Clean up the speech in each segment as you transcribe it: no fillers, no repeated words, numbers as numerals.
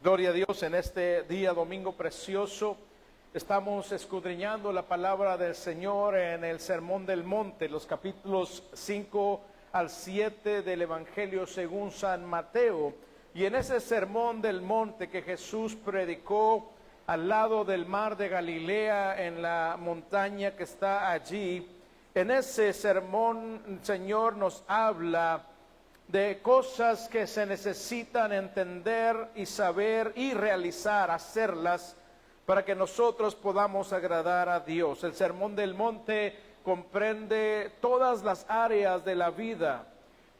Gloria a Dios, en este día domingo precioso estamos escudriñando la palabra del Señor en el Sermón del Monte, los capítulos 5 al 7 del Evangelio según San Mateo. Y en ese Sermón del Monte que Jesús predicó al lado del mar de Galilea, en la montaña que está allí, en ese sermón el Señor nos habla de cosas que se necesitan entender y saber y realizar, hacerlas para que nosotros podamos agradar a Dios. El Sermón del Monte comprende todas las áreas de la vida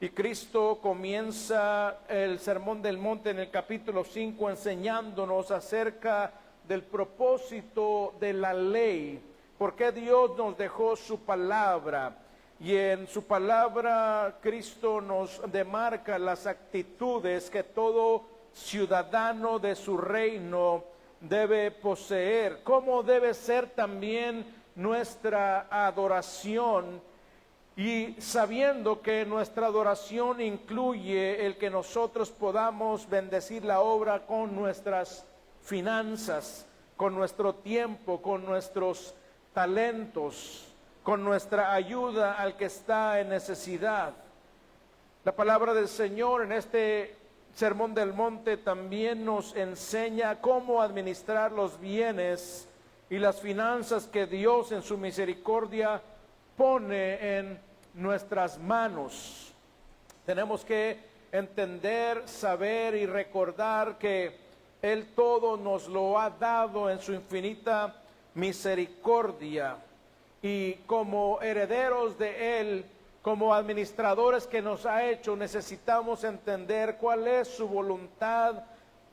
y Cristo comienza el Sermón del Monte en el capítulo 5 enseñándonos acerca del propósito de la ley, por qué Dios nos dejó su palabra. Y en su palabra Cristo nos demarca las actitudes que todo ciudadano de su reino debe poseer, cómo debe ser también nuestra adoración, y sabiendo que nuestra adoración incluye el que nosotros podamos bendecir la obra con nuestras finanzas, con nuestro tiempo, con nuestros talentos, con nuestra ayuda al que está en necesidad. La palabra del Señor en este Sermón del Monte también nos enseña cómo administrar los bienes y las finanzas que Dios en su misericordia pone en nuestras manos. Tenemos que entender, saber y recordar que Él todo nos lo ha dado en su infinita misericordia. Y como herederos de Él, como administradores que nos ha hecho, necesitamos entender cuál es su voluntad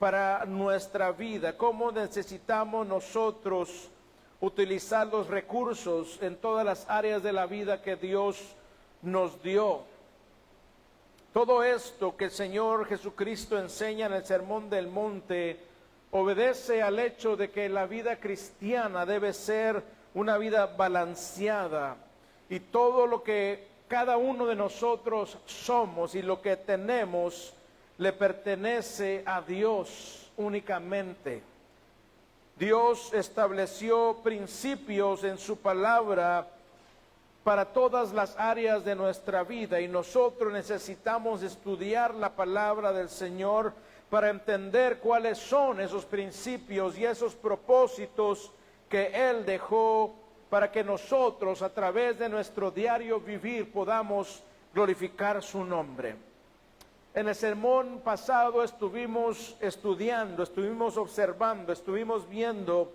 para nuestra vida, cómo necesitamos nosotros utilizar los recursos en todas las áreas de la vida que Dios nos dio. Todo esto que el Señor Jesucristo enseña en el Sermón del Monte obedece al hecho de que la vida cristiana debe ser una vida balanceada, y todo lo que cada uno de nosotros somos y lo que tenemos le pertenece a Dios únicamente. Dios estableció principios en su palabra para todas las áreas de nuestra vida, y nosotros necesitamos estudiar la palabra del Señor para entender cuáles son esos principios y esos propósitos que Él dejó para que nosotros a través de nuestro diario vivir podamos glorificar su nombre. En el sermón pasado estuvimos estudiando, estuvimos observando, estuvimos viendo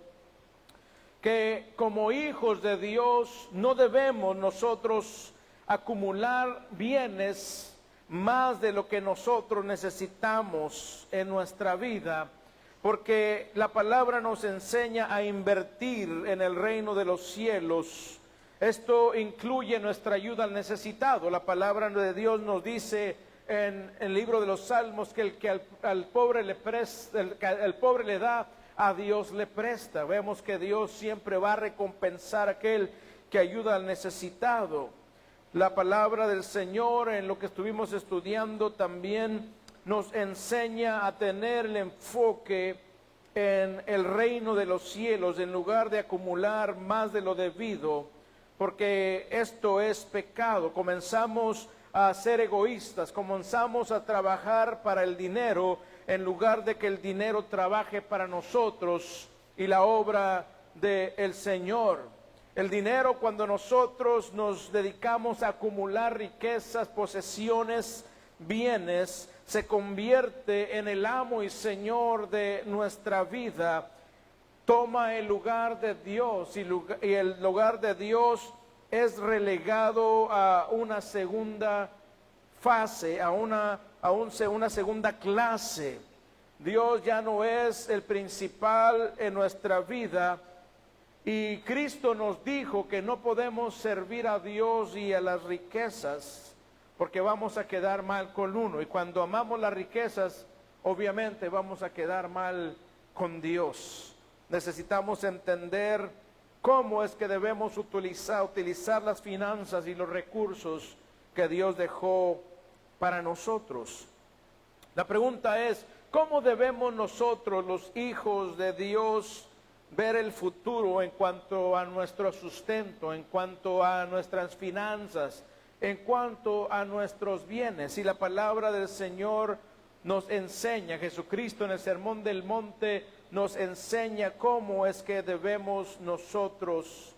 que como hijos de Dios no debemos nosotros acumular bienes más de lo que nosotros necesitamos en nuestra vida, porque la palabra nos enseña a invertir en el reino de los cielos. Esto incluye nuestra ayuda al necesitado. La palabra de Dios nos dice en el libro de los Salmos que el que al pobre le presta, el pobre le da, a Dios le presta. Vemos que Dios siempre va a recompensar a aquel que ayuda al necesitado. La palabra del Señor, en lo que estuvimos estudiando, también nos enseña a tener el enfoque en el reino de los cielos en lugar de acumular más de lo debido, porque esto es pecado. Comenzamos a ser egoístas, comenzamos a trabajar para el dinero en lugar de que el dinero trabaje para nosotros y la obra del Señor. El dinero, cuando nosotros nos dedicamos a acumular riquezas, posesiones, bienes, se convierte en el amo y señor de nuestra vida, toma el lugar de Dios, y el lugar de Dios es relegado a una segunda fase, a una segunda clase. Dios ya no es el principal en nuestra vida, y Cristo nos dijo que no podemos servir a Dios y a las riquezas, porque vamos a quedar mal con uno, y cuando amamos las riquezas, obviamente vamos a quedar mal con Dios. Necesitamos entender cómo es que debemos utilizar las finanzas y los recursos que Dios dejó para nosotros. La pregunta es, ¿Cómo debemos nosotros, los hijos de Dios, ver el futuro en cuanto a nuestro sustento, en cuanto a nuestras finanzas, en cuanto a nuestros bienes? Y la palabra del Señor nos enseña, Jesucristo en el Sermón del Monte nos enseña cómo es que debemos nosotros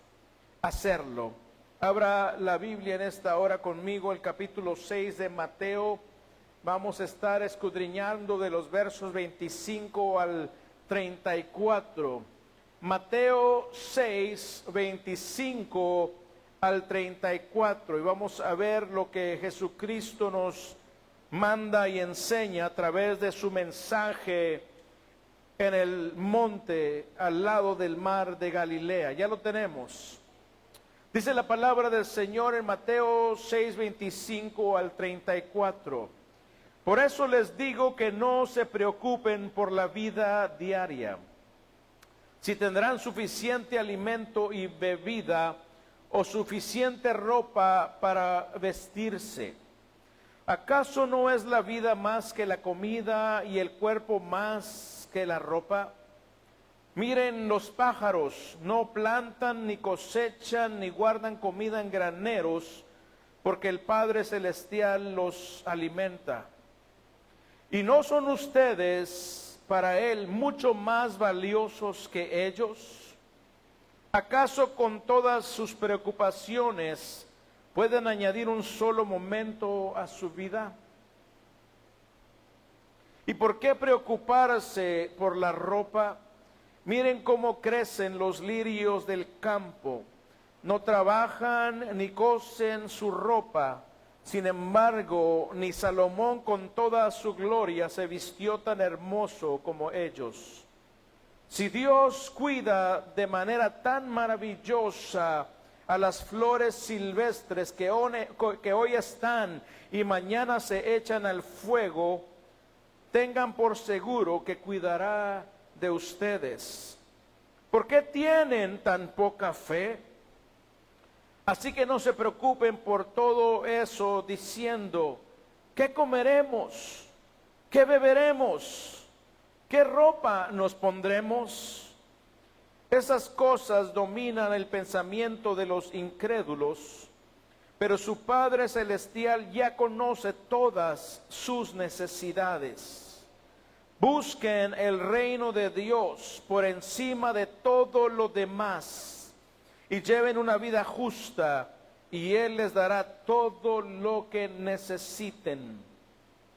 hacerlo. Abra la Biblia en esta hora conmigo, el capítulo 6 de Mateo. Vamos a estar escudriñando de los versos 25 al 34. Mateo 6, 25 al 34. Y vamos a ver lo que Jesucristo nos manda y enseña a través de su mensaje en el monte al lado del mar de Galilea. Ya lo tenemos. Dice la palabra del Señor en Mateo 6, 25 al 34. Por eso les digo que no se preocupen por la vida diaria, si tendrán suficiente alimento y bebida o suficiente ropa para vestirse. ¿Acaso no es la vida más que la comida y el cuerpo más que la ropa? Miren los pájaros, no plantan ni cosechan ni guardan comida en graneros, porque el Padre Celestial los alimenta. ¿Y no son ustedes para Él mucho más valiosos que ellos? ¿Acaso con todas sus preocupaciones pueden añadir un solo momento a su vida? ¿Y por qué preocuparse por la ropa? Miren cómo crecen los lirios del campo. No trabajan ni cosen su ropa. Sin embargo, ni Salomón con toda su gloria se vistió tan hermoso como ellos. Si Dios cuida de manera tan maravillosa a las flores silvestres que hoy están y mañana se echan al fuego, tengan por seguro que cuidará de ustedes. ¿Por qué tienen tan poca fe? Así que no se preocupen por todo eso diciendo, ¿qué comeremos? ¿Qué beberemos? ¿Qué ropa nos pondremos? Esas cosas dominan el pensamiento de los incrédulos, pero su Padre Celestial ya conoce todas sus necesidades. Busquen el reino de Dios por encima de todo lo demás y lleven una vida justa, y Él les dará todo lo que necesiten.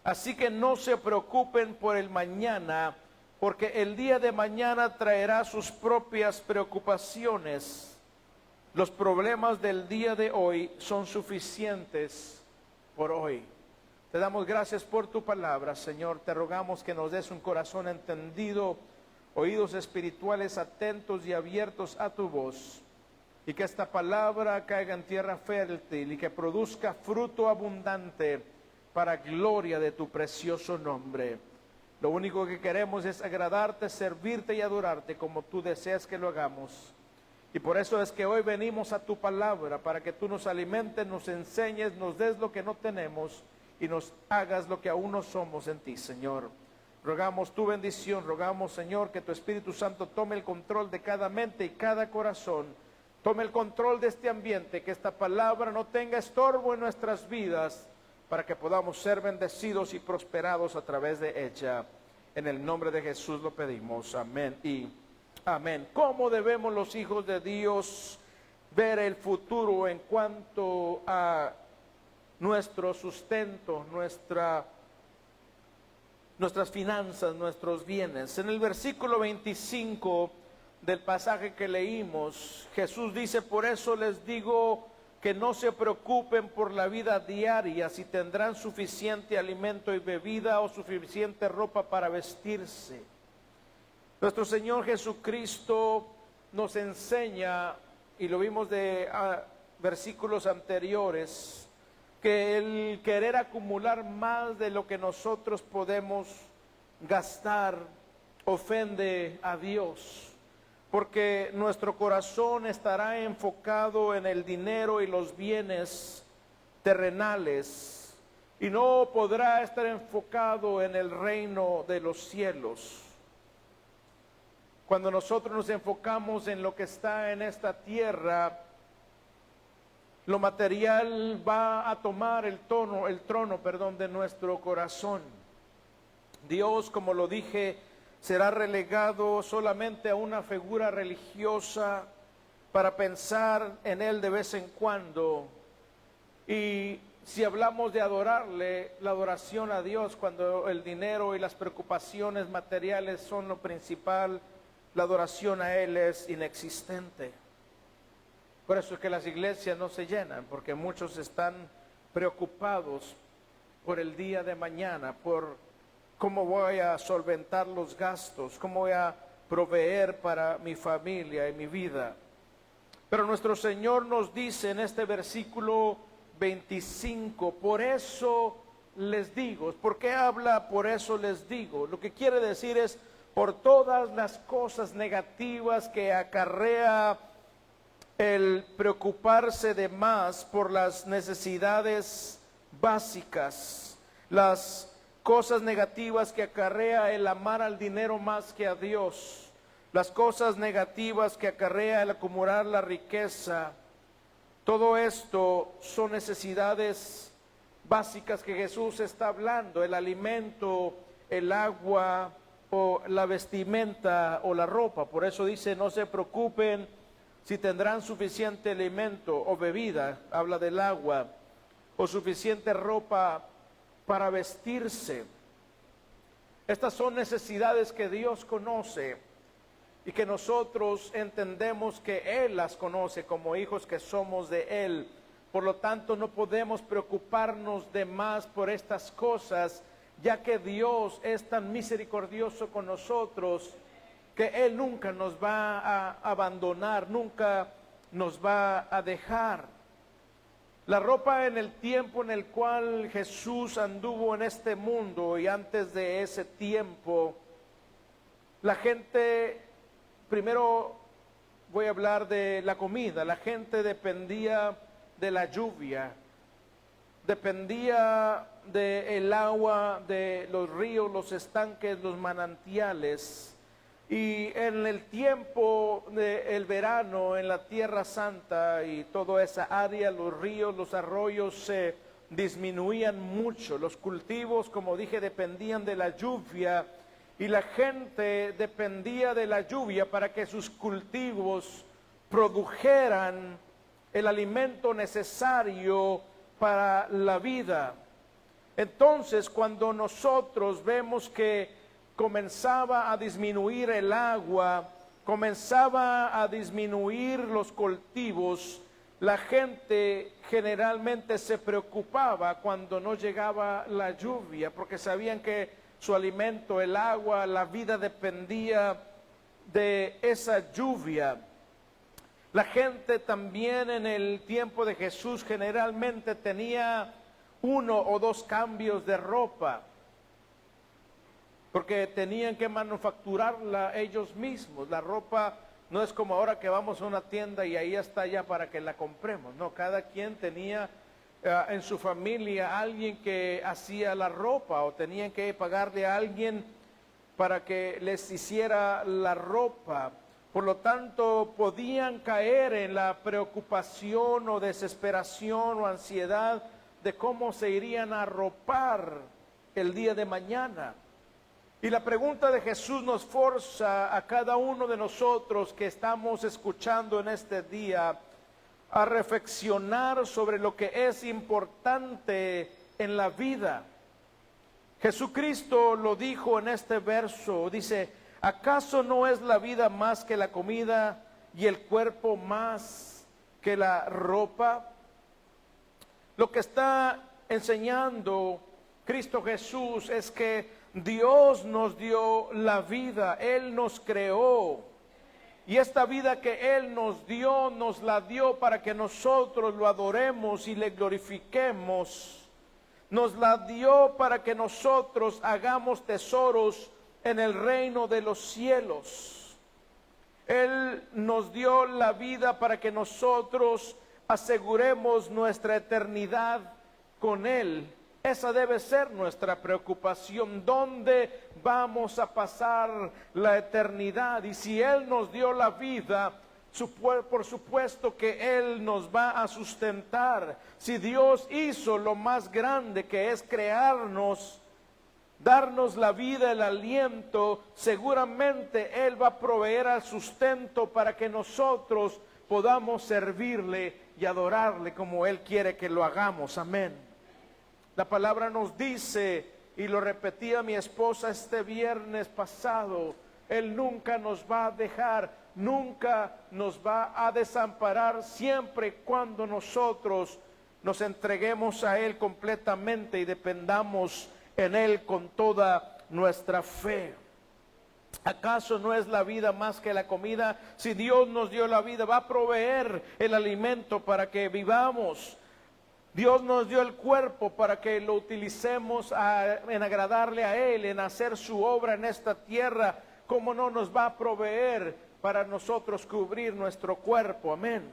Así que no se preocupen por el mañana, porque el día de mañana traerá sus propias preocupaciones. Los problemas del día de hoy son suficientes por hoy. Te damos gracias por tu palabra, Señor. Te rogamos que nos des un corazón entendido, oídos espirituales atentos y abiertos a tu voz. Y que esta palabra caiga en tierra fértil y que produzca fruto abundante para gloria de tu precioso nombre. Lo único que queremos es agradarte, servirte y adorarte como tú deseas que lo hagamos. Y por eso es que hoy venimos a tu palabra, para que tú nos alimentes, nos enseñes, nos des lo que no tenemos y nos hagas lo que aún no somos en ti, Señor. Rogamos tu bendición, rogamos, Señor, que tu Espíritu Santo tome el control de cada mente y cada corazón. Tome el control de este ambiente, que esta palabra no tenga estorbo en nuestras vidas, para que podamos ser bendecidos y prosperados a través de ella. En el nombre de Jesús lo pedimos, amén y amén. ¿Cómo debemos los hijos de Dios ver el futuro en cuanto a nuestro sustento, nuestras finanzas, nuestros bienes? En el versículo 25 del pasaje que leímos, Jesús dice, por eso les digo que no se preocupen por la vida diaria, si tendrán suficiente alimento y bebida o suficiente ropa para vestirse. Nuestro Señor Jesucristo nos enseña, y lo vimos de versículos anteriores, que el querer acumular más de lo que nosotros podemos gastar ofende a Dios. Porque nuestro corazón estará enfocado en el dinero y los bienes terrenales, y no podrá estar enfocado en el reino de los cielos. Cuando nosotros nos enfocamos en lo que está en esta tierra, lo material va a tomar el trono, de nuestro corazón. Dios, como lo dije, será relegado solamente a una figura religiosa para pensar en Él de vez en cuando. Y si hablamos de adorarle, la adoración a Dios, cuando el dinero y las preocupaciones materiales son lo principal, la adoración a Él es inexistente. Por eso es que las iglesias no se llenan, porque muchos están preocupados por el día de mañana, por cómo voy a solventar los gastos, cómo voy a proveer para mi familia y mi vida. Pero nuestro Señor nos dice en este versículo 25, por eso les digo. ¿Por qué habla por eso les digo? Lo que quiere decir es por todas las cosas negativas que acarrea el preocuparse de más por las necesidades básicas, las cosas negativas que acarrea el amar al dinero más que a Dios, las cosas negativas que acarrea el acumular la riqueza. Todo esto son necesidades básicas que Jesús está hablando: el alimento, el agua, o la vestimenta o la ropa. Por eso dice, no se preocupen si tendrán suficiente alimento o bebida, habla del agua, o suficiente ropa para vestirse. Estas son necesidades que Dios conoce y que nosotros entendemos que Él las conoce como hijos que somos de Él. Por lo tanto, no podemos preocuparnos de más por estas cosas, ya que Dios es tan misericordioso con nosotros que Él nunca nos va a abandonar, nunca nos va a dejar. La ropa en el tiempo en el cual Jesús anduvo en este mundo y antes de ese tiempo, la gente, primero voy a hablar de la comida, la gente dependía de la lluvia, dependía del agua de los ríos, los estanques, los manantiales. Y en el tiempo del verano, en la Tierra Santa y toda esa área, los ríos, los arroyos se disminuían mucho. Los cultivos, como dije, dependían de la lluvia, y la gente dependía de la lluvia para que sus cultivos produjeran el alimento necesario para la vida. Entonces, cuando nosotros vemos que comenzaba a disminuir el agua, comenzaba a disminuir los cultivos, la gente generalmente se preocupaba cuando no llegaba la lluvia, porque sabían que su alimento, el agua, la vida dependía de esa lluvia. La gente también en el tiempo de Jesús generalmente tenía 1 o 2 cambios de ropa, porque tenían que manufacturarla ellos mismos. La ropa no es como ahora que vamos a una tienda y ahí está ya para que la compremos. No, cada quien tenía en su familia alguien que hacía la ropa, o tenían que pagarle a alguien para que les hiciera la ropa. Por lo tanto, podían caer en la preocupación o desesperación o ansiedad de cómo se irían a arropar el día de mañana. Y la pregunta de Jesús nos forza a cada uno de nosotros que estamos escuchando en este día a reflexionar sobre lo que es importante en la vida. Jesucristo lo dijo en este verso, dice: ¿acaso no es la vida más que la comida y el cuerpo más que la ropa? Lo que está enseñando Cristo Jesús es que Dios nos dio la vida, Él nos creó, y esta vida que Él nos dio, nos la dio para que nosotros lo adoremos y le glorifiquemos. Nos la dio para que nosotros hagamos tesoros en el reino de los cielos. Él nos dio la vida para que nosotros aseguremos nuestra eternidad con Él. Esa debe ser nuestra preocupación. ¿Dónde vamos a pasar la eternidad? Y si Él nos dio la vida, por supuesto que Él nos va a sustentar. Si Dios hizo lo más grande, que es crearnos, darnos la vida, el aliento, seguramente Él va a proveer el sustento para que nosotros podamos servirle y adorarle como Él quiere que lo hagamos. Amén. La palabra nos dice, y lo repetía mi esposa este viernes pasado, Él nunca nos va a dejar, nunca nos va a desamparar, siempre y cuando nosotros nos entreguemos a Él completamente y dependamos en Él con toda nuestra fe. ¿Acaso no es la vida más que la comida? Si Dios nos dio la vida, va a proveer el alimento para que vivamos. Dios nos dio el cuerpo para que lo utilicemos en agradarle a Él, en hacer su obra en esta tierra. ¿Cómo no nos va a proveer para nosotros cubrir nuestro cuerpo? Amén.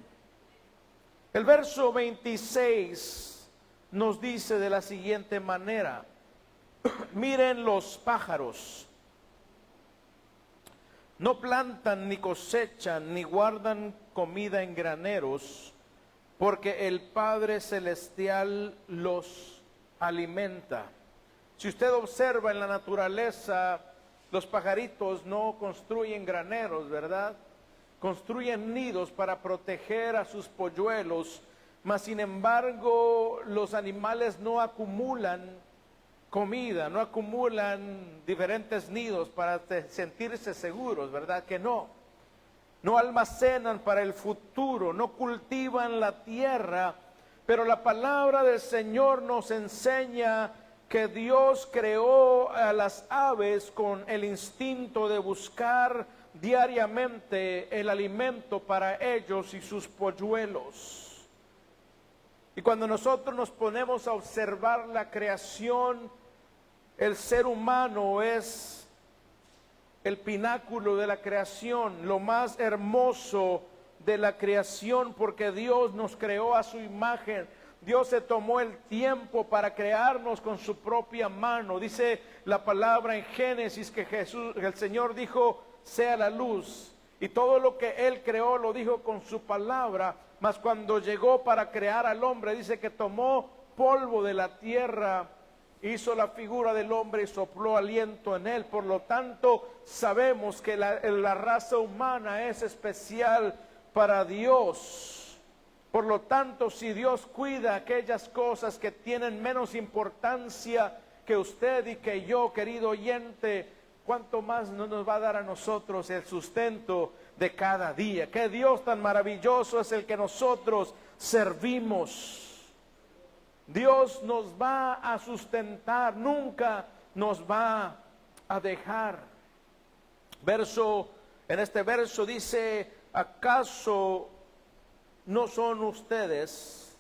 El verso 26 nos dice de la siguiente manera: miren los pájaros, no plantan ni cosechan ni guardan comida en graneros, porque el Padre Celestial los alimenta. Si usted observa en la naturaleza, los pajaritos no construyen graneros, ¿verdad? Construyen nidos para proteger a sus polluelos, mas sin embargo los animales no acumulan comida, no acumulan diferentes nidos para sentirse seguros, ¿verdad que no? No almacenan para el futuro, no cultivan la tierra, pero la palabra del Señor nos enseña que Dios creó a las aves con el instinto de buscar diariamente el alimento para ellos y sus polluelos. Y cuando nosotros nos ponemos a observar la creación, el ser humano es el pináculo de la creación, lo más hermoso de la creación, porque Dios nos creó a su imagen. Dios se tomó el tiempo para crearnos con su propia mano. Dice la palabra en Génesis que el Señor dijo, sea la luz. Y todo lo que Él creó lo dijo con su palabra. Mas cuando llegó para crear al hombre, dice que tomó polvo de la tierra, hizo la figura del hombre y sopló aliento en él. Por lo tanto, sabemos que la raza humana es especial para Dios. Por lo tanto, si Dios cuida aquellas cosas que tienen menos importancia que usted y que yo, querido oyente, ¿cuánto más no nos va a dar a nosotros el sustento de cada día? ¿Qué Dios tan maravilloso es el que nosotros servimos? Dios nos va a sustentar, nunca nos va a dejar. En este verso dice, ¿acaso no son ustedes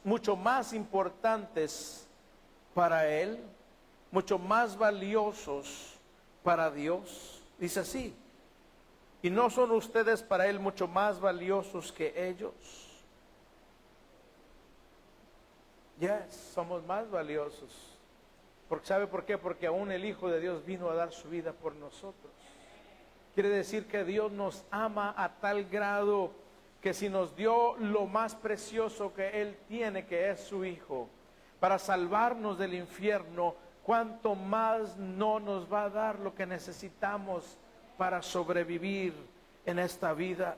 mucho más importantes para Él, mucho más valiosos para Dios? Dice así, ¿y no son ustedes para Él mucho más valiosos que ellos? Somos más valiosos. ¿Sabe por qué? Porque aún el Hijo de Dios vino a dar su vida por nosotros. Quiere decir que Dios nos ama a tal grado que si nos dio lo más precioso que Él tiene, que es su Hijo, para salvarnos del infierno, ¿cuánto más no nos va a dar lo que necesitamos para sobrevivir en esta vida?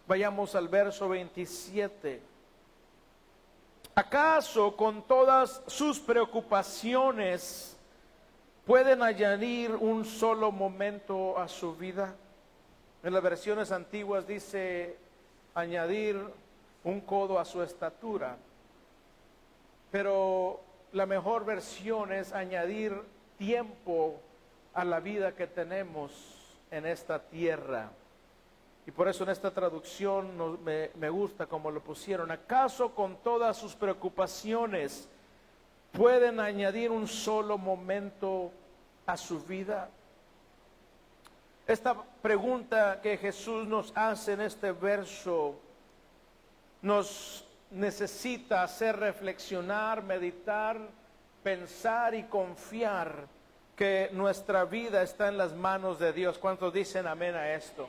Vayamos al verso 27. ¿Acaso con todas sus preocupaciones pueden añadir un solo momento a su vida? En las versiones antiguas dice añadir un codo a su estatura, pero la mejor versión es añadir tiempo a la vida que tenemos en esta tierra. Y por eso en esta traducción me gusta como lo pusieron. ¿Acaso con todas sus preocupaciones pueden añadir un solo momento a su vida? Esta pregunta que Jesús nos hace en este verso nos necesita hacer reflexionar, meditar, pensar y confiar que nuestra vida está en las manos de Dios. ¿Cuántos dicen amén a esto?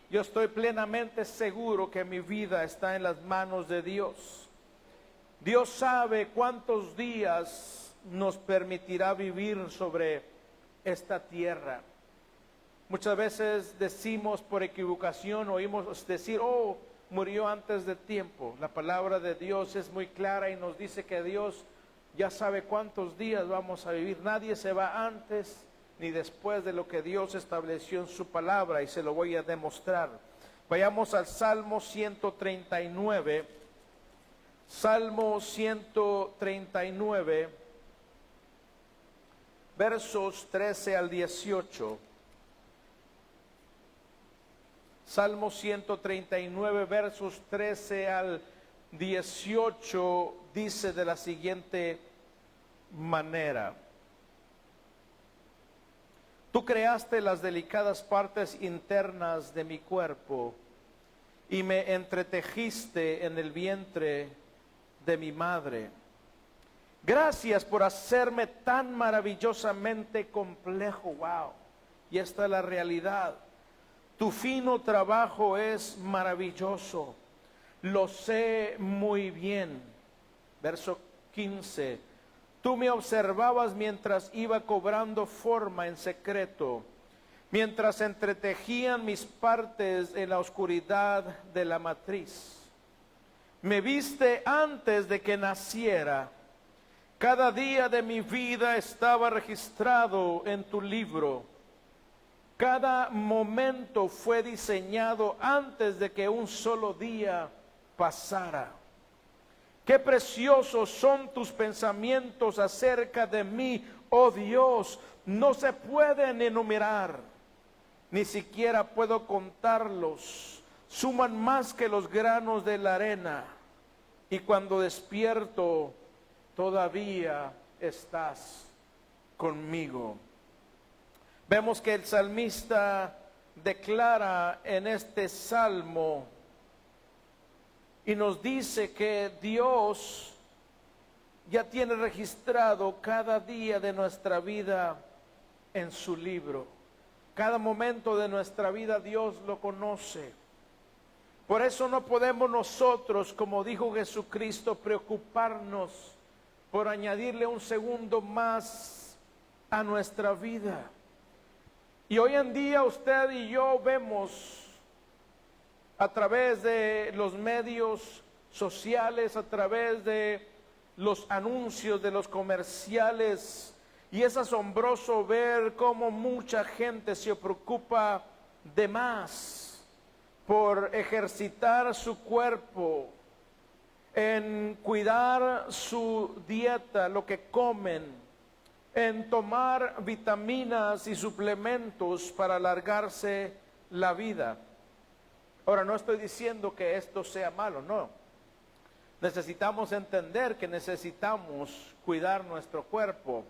Yo estoy plenamente seguro que mi vida está en las manos de Dios. Dios sabe cuántos días nos permitirá vivir sobre esta tierra. Muchas veces decimos por equivocación, oímos decir, oh, murió antes de tiempo. La palabra de Dios es muy clara y nos dice que Dios ya sabe cuántos días vamos a vivir. Nadie se va antes ni después de lo que Dios estableció en su palabra, y se lo voy a demostrar. Vayamos al Salmo 139. Salmo 139, versos 13 al 18. Salmo 139, versos 13 al 18, dice de la siguiente manera: Tú creaste las delicadas partes internas de mi cuerpo, y me entretejiste en el vientre de mi madre. Gracias por hacerme tan maravillosamente complejo. Wow. Y esta es la realidad. Tu fino trabajo es maravilloso. Lo sé muy bien. Verso 15. Tú me observabas mientras iba cobrando forma en secreto, mientras entretejían mis partes en la oscuridad de la matriz. Me viste antes de que naciera. Cada día de mi vida estaba registrado en tu libro. Cada momento fue diseñado antes de que un solo día pasara. Qué preciosos son tus pensamientos acerca de mí, oh Dios. No se pueden enumerar, ni siquiera puedo contarlos. Suman más que los granos de la arena. Y cuando despierto, todavía estás conmigo. Vemos que el salmista declara en este salmo y nos dice que Dios ya tiene registrado cada día de nuestra vida en su libro. Cada momento de nuestra vida Dios lo conoce. Por eso no podemos nosotros, como dijo Jesucristo, preocuparnos por añadirle un segundo más a nuestra vida. Y hoy en día usted y yo vemos a través de los medios sociales, a través de los anuncios de los comerciales, y es asombroso ver cómo mucha gente se preocupa de más por ejercitar su cuerpo, en cuidar su dieta, lo que comen, en tomar vitaminas y suplementos para alargarse la vida. Ahora, no estoy diciendo que esto sea malo, no. Necesitamos entender que necesitamos cuidar nuestro cuerpo.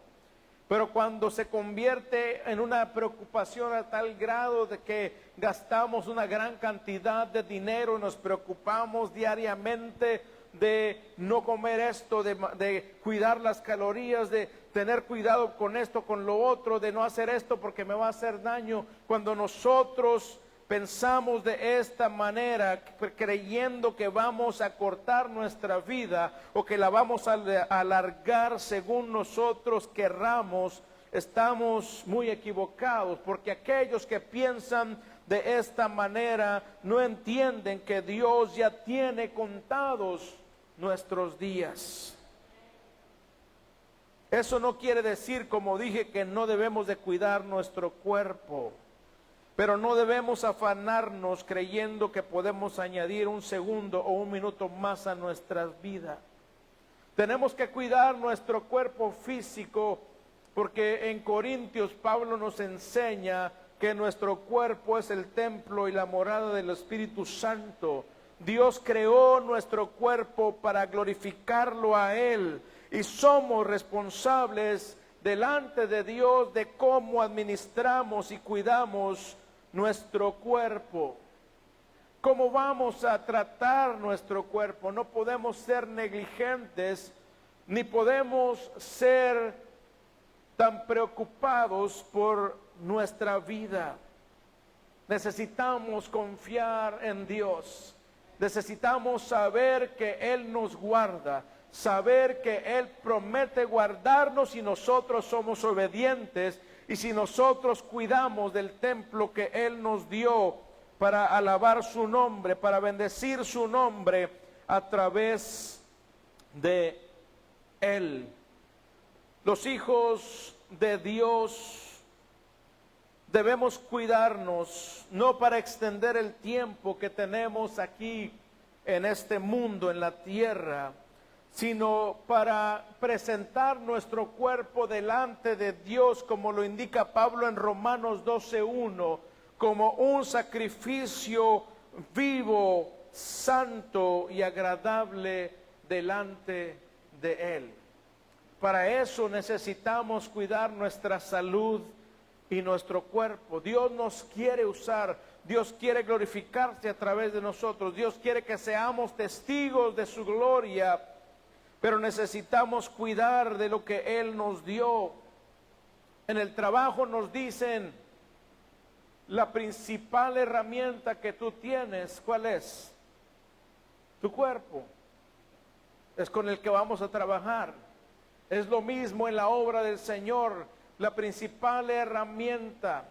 Pero cuando se convierte en una preocupación a tal grado de que gastamos una gran cantidad de dinero, nos preocupamos diariamente de no comer esto, de cuidar las calorías, de tener cuidado con esto, con lo otro, de no hacer esto porque me va a hacer daño. Cuando nosotros pensamos de esta manera, creyendo que vamos a cortar nuestra vida o que la vamos a alargar según nosotros querramos, estamos muy equivocados, porque aquellos que piensan de esta manera no entienden que Dios ya tiene contados nuestros días. Eso no quiere decir, como dije, que no debemos de cuidar nuestro cuerpo. Pero no debemos afanarnos creyendo que podemos añadir un segundo o un minuto más a nuestras vidas. Tenemos que cuidar nuestro cuerpo físico, porque en Corintios Pablo nos enseña que nuestro cuerpo es el templo y la morada del Espíritu Santo. Dios creó nuestro cuerpo para glorificarlo a Él, y somos responsables delante de Dios de cómo administramos y cuidamos nuestro cuerpo. ¿Cómo vamos a tratar nuestro cuerpo? No podemos ser negligentes, ni podemos ser tan preocupados por nuestra vida. Necesitamos confiar en Dios. Necesitamos saber que Él nos guarda, saber que Él promete guardarnos si nosotros somos obedientes y si nosotros cuidamos del templo que Él nos dio para alabar su nombre, para bendecir su nombre a través de Él. Los hijos de Dios debemos cuidarnos, no para extender el tiempo que tenemos aquí en este mundo, en la tierra, sino para presentar nuestro cuerpo delante de Dios, como lo indica Pablo en Romanos 12:1, como un sacrificio vivo, santo y agradable delante de Él. Para eso necesitamos cuidar nuestra salud y nuestro cuerpo. Dios nos quiere usar, Dios quiere glorificarse a través de nosotros, Dios quiere que seamos testigos de su gloria, pero necesitamos cuidar de lo que Él nos dio. En el trabajo nos dicen, la principal herramienta que tú tienes, ¿cuál es? Tu cuerpo. Es con el que vamos a trabajar. Es lo mismo en la obra del Señor. La principal herramienta,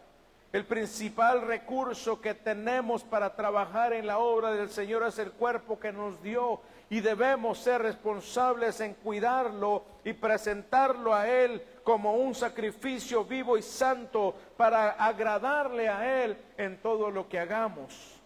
el principal recurso que tenemos para trabajar en la obra del Señor es el cuerpo que nos dio, y debemos ser responsables en cuidarlo y presentarlo a Él como un sacrificio vivo y santo para agradarle a Él en todo lo que hagamos.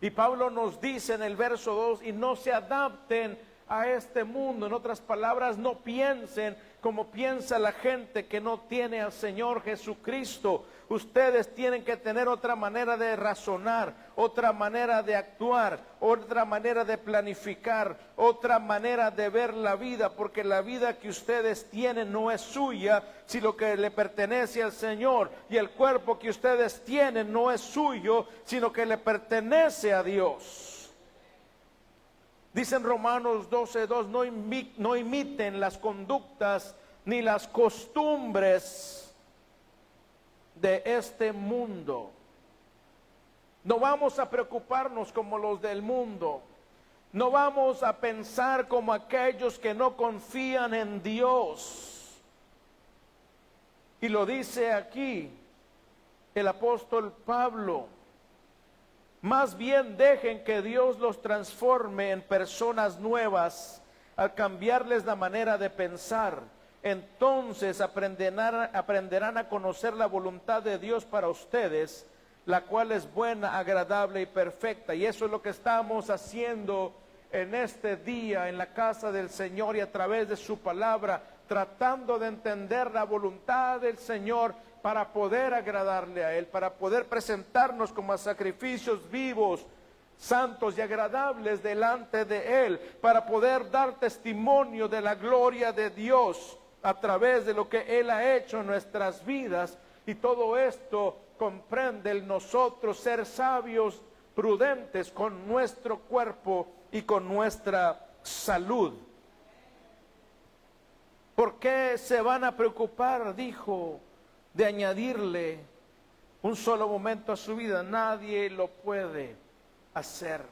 Y Pablo nos dice en el verso 2, y no se adapten a este mundo. En otras palabras, no piensen como piensa la gente que no tiene al Señor Jesucristo. Ustedes tienen que tener otra manera de razonar, otra manera de actuar, otra manera de planificar, otra manera de ver la vida, porque la vida que ustedes tienen no es suya, sino que le pertenece al Señor, y el cuerpo que ustedes tienen no es suyo, sino que le pertenece a Dios. Dice en Romanos 12:2, no imiten las conductas ni las costumbres de este mundo. No vamos a preocuparnos como los del mundo. No vamos a pensar como aquellos que no confían en Dios. Y lo dice aquí el apóstol Pablo. Más bien dejen que Dios los transforme en personas nuevas al cambiarles la manera de pensar. Entonces aprenderán a conocer la voluntad de Dios para ustedes, la cual es buena, agradable y perfecta. Y eso es lo que estamos haciendo en este día en la casa del Señor y a través de su palabra, tratando de entender la voluntad del Señor para poder agradarle a Él, para poder presentarnos como sacrificios vivos, santos y agradables delante de Él, para poder dar testimonio de la gloria de Dios a través de lo que Él ha hecho en nuestras vidas. Y todo esto comprende el nosotros ser sabios, prudentes con nuestro cuerpo y con nuestra salud. ¿Por qué se van a preocupar, dijo, de añadirle un solo momento a su vida? Nadie lo puede hacer.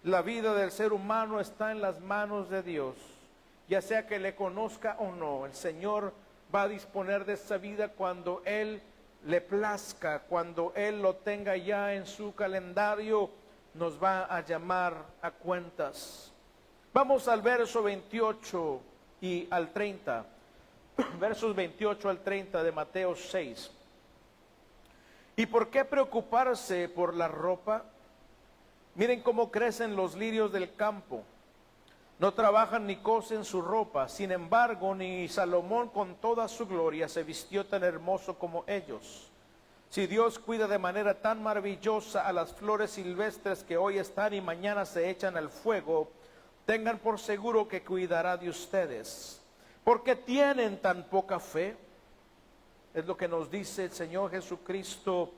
La vida del ser humano está en las manos de Dios. Ya sea que le conozca o no, el Señor va a disponer de esa vida cuando Él le plazca, cuando Él lo tenga ya en su calendario, nos va a llamar a cuentas. Vamos al verso 28 y al 30. Versos 28 al 30 de Mateo 6. ¿Y por qué preocuparse por la ropa? Miren cómo crecen los lirios del campo. No trabajan ni cosen su ropa. Sin embargo, ni Salomón con toda su gloria se vistió tan hermoso como ellos. Si Dios cuida de manera tan maravillosa a las flores silvestres que hoy están y mañana se echan al fuego, tengan por seguro que cuidará de ustedes. ¿Por qué tienen tan poca fe? Es lo que nos dice el Señor Jesucristo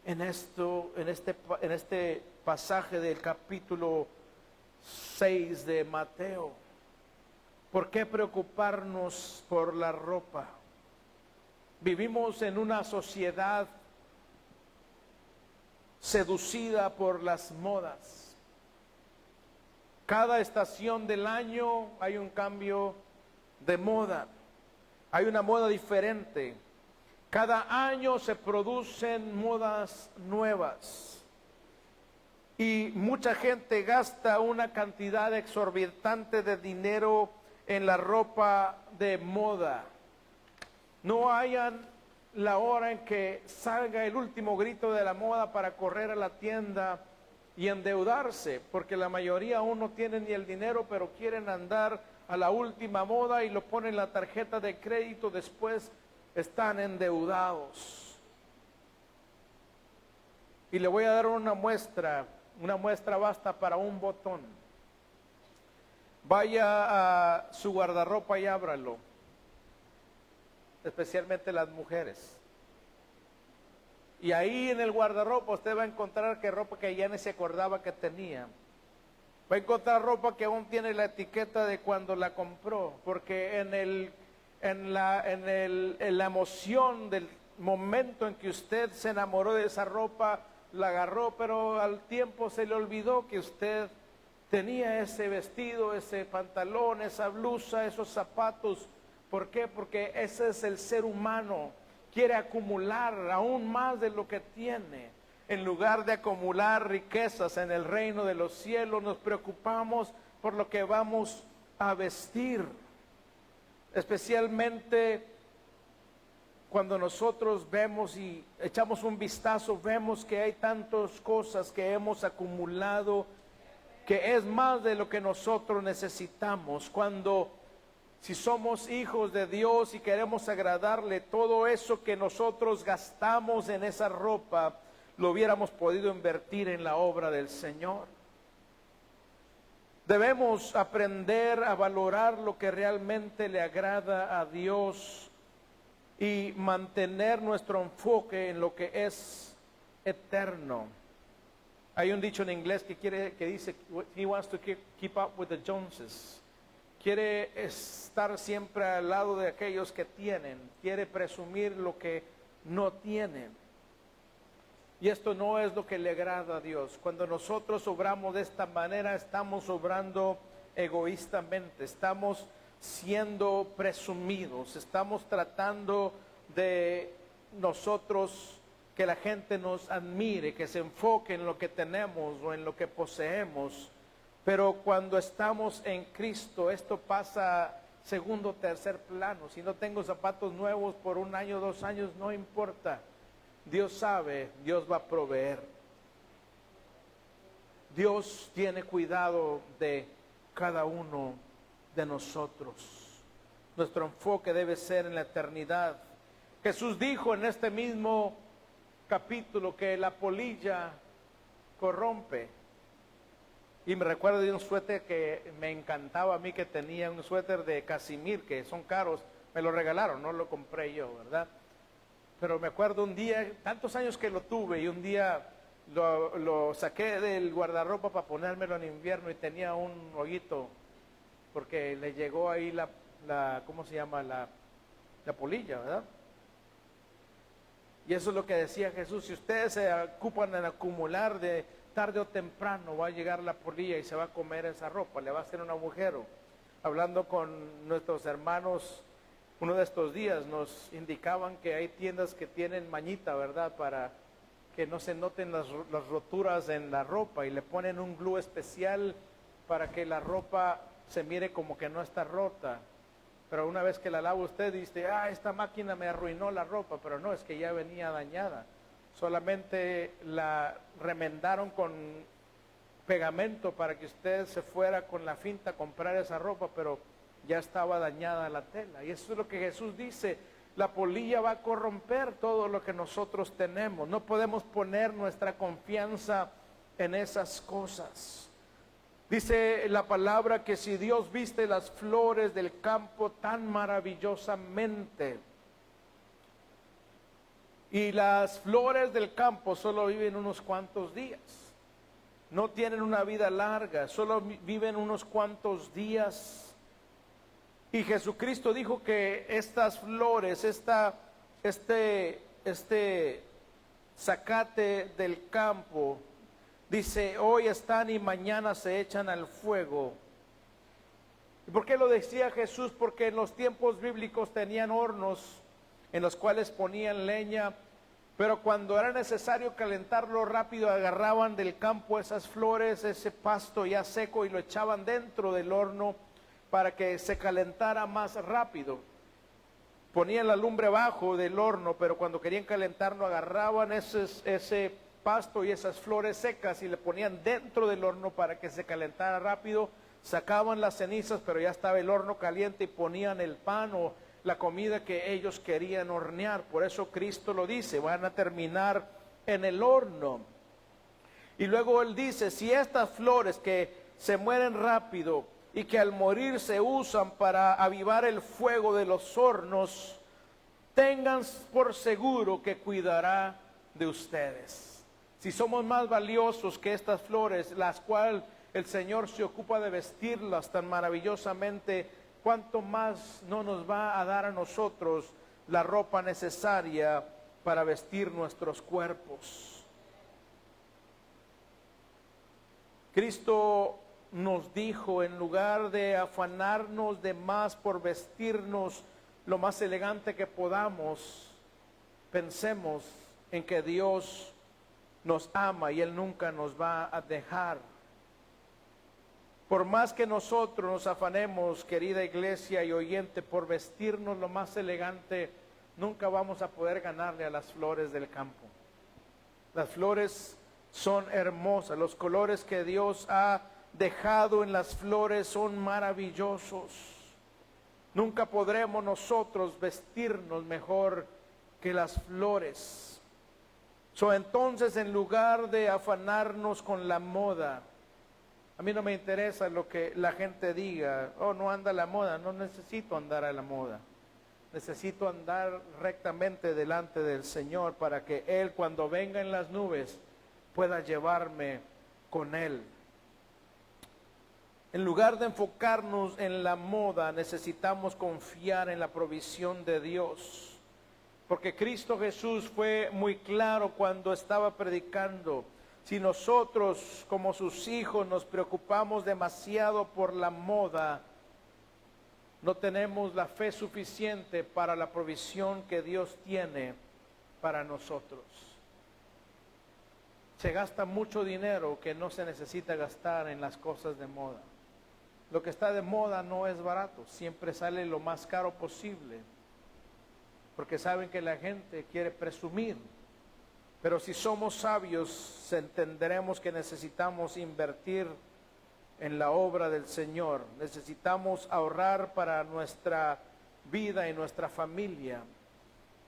en este pasaje del capítulo 6 de Mateo. ¿Por qué preocuparnos por la ropa? Vivimos en una sociedad seducida por las modas. Cada estación del año hay un cambio de moda. Hay una moda diferente. Cada año se producen modas nuevas. Y mucha gente gasta una cantidad exorbitante de dinero en la ropa de moda. No hayan la hora en que salga el último grito de la moda para correr a la tienda y endeudarse, porque la mayoría aún no tienen ni el dinero, pero quieren andar a la última moda y lo ponen en la tarjeta de crédito, después están endeudados. Y le voy a dar una muestra basta para un botón. Vaya a su guardarropa y ábralo, especialmente las mujeres. Y ahí en el guardarropa usted va a encontrar que ropa que ya ni se acordaba que tenía. Va a encontrar ropa que aún tiene la etiqueta de cuando la compró, porque en la emoción del momento en que usted se enamoró de esa ropa, la agarró, pero al tiempo se le olvidó que usted tenía ese vestido, ese pantalón, esa blusa, esos zapatos. ¿Por qué? Porque ese es el ser humano. Quiere acumular aún más de lo que tiene. En lugar de acumular riquezas en el reino de los cielos, nos preocupamos por lo que vamos a vestir. Especialmente cuando nosotros vemos y echamos un vistazo, vemos que hay tantas cosas que hemos acumulado, que es más de lo que nosotros necesitamos. Si somos hijos de Dios y queremos agradarle, todo eso que nosotros gastamos en esa ropa, lo hubiéramos podido invertir en la obra del Señor. Debemos aprender a valorar lo que realmente le agrada a Dios y mantener nuestro enfoque en lo que es eterno. Hay un dicho en inglés que dice, he wants to keep up with the Joneses. Quiere estar siempre al lado de aquellos que tienen, quiere presumir lo que no tienen. Y esto no es lo que le agrada a Dios. Cuando nosotros obramos de esta manera, estamos obrando egoístamente, estamos siendo presumidos, estamos tratando de nosotros que la gente nos admire, que se enfoque en lo que tenemos o en lo que poseemos. Pero cuando estamos en Cristo, esto pasa a segundo o tercer plano. Si no tengo zapatos nuevos por 1 año, 2 años, no importa. Dios sabe, Dios va a proveer. Dios tiene cuidado de cada uno de nosotros. Nuestro enfoque debe ser en la eternidad. Jesús dijo en este mismo capítulo que la polilla corrompe. Y me recuerdo de un suéter que me encantaba a mí, que tenía un suéter de casimir, que son caros, me lo regalaron, no lo compré yo, ¿verdad? Pero me acuerdo un día, tantos años que lo tuve, y un día lo saqué del guardarropa para ponérmelo en invierno y tenía un hoyito, porque le llegó ahí ¿cómo se llama? La polilla, ¿verdad? Y eso es lo que decía Jesús: si ustedes se ocupan en acumular, de tarde o temprano va a llegar la polilla y se va a comer esa ropa, le va a hacer un agujero. Hablando con nuestros hermanos uno de estos días, nos indicaban que hay tiendas que tienen mañita, ¿verdad?, para que no se noten las roturas en la ropa, y le ponen un glue especial para que la ropa se mire como que no está rota. Pero una vez que la lava usted dice, esta máquina me arruinó la ropa, pero no, es que ya venía dañada. Solamente la remendaron con pegamento para que usted se fuera con la finta a comprar esa ropa, pero ya estaba dañada la tela. Y eso es lo que Jesús dice: la polilla va a corromper todo lo que nosotros tenemos. No podemos poner nuestra confianza en esas cosas. Dice la palabra que si Dios viste las flores del campo tan maravillosamente, Y las flores del campo solo viven unos cuantos días. No tienen una vida larga, solo viven unos cuantos días. Y Jesucristo dijo que estas flores, este zacate del campo, dice, hoy están y mañana se echan al fuego. ¿Y por qué lo decía Jesús? Porque en los tiempos bíblicos tenían hornos en los cuales ponían leña, pero cuando era necesario calentarlo rápido, agarraban del campo esas flores, ese pasto ya seco, y lo echaban dentro del horno para que se calentara más rápido. Ponían la lumbre abajo del horno, pero cuando querían calentarlo, agarraban ese pasto y esas flores secas y le ponían dentro del horno para que se calentara rápido. Sacaban las cenizas, pero ya estaba el horno caliente, y ponían el pan o la comida que ellos querían hornear. Por eso Cristo lo dice, van a terminar en el horno. Y luego Él dice, si estas flores que se mueren rápido y que al morir se usan para avivar el fuego de los hornos, tengan por seguro que cuidará de ustedes. Si somos más valiosos que estas flores, las cuales el Señor se ocupa de vestirlas tan maravillosamente, ¿cuánto más no nos va a dar a nosotros la ropa necesaria para vestir nuestros cuerpos? Cristo nos dijo, en lugar de afanarnos de más por vestirnos lo más elegante que podamos, pensemos en que Dios nos ama y Él nunca nos va a dejar. Por más que nosotros nos afanemos, querida iglesia y oyente, por vestirnos lo más elegante, nunca vamos a poder ganarle a las flores del campo. Las flores son hermosas, los colores que Dios ha dejado en las flores son maravillosos. Nunca podremos nosotros vestirnos mejor que las flores. Entonces, en lugar de afanarnos con la moda, a mí no me interesa lo que la gente diga, oh, no anda a la moda. No necesito andar a la moda. Necesito andar rectamente delante del Señor para que Él, cuando venga en las nubes, pueda llevarme con Él. En lugar de enfocarnos en la moda, necesitamos confiar en la provisión de Dios. Porque Cristo Jesús fue muy claro cuando estaba predicando. Si nosotros como sus hijos nos preocupamos demasiado por la moda, no tenemos la fe suficiente para la provisión que Dios tiene para nosotros. Se gasta mucho dinero que no se necesita gastar en las cosas de moda. Lo que está de moda no es barato, siempre sale lo más caro posible, porque saben que la gente quiere presumir. Pero si somos sabios, entenderemos que necesitamos invertir en la obra del Señor. Necesitamos ahorrar para nuestra vida y nuestra familia.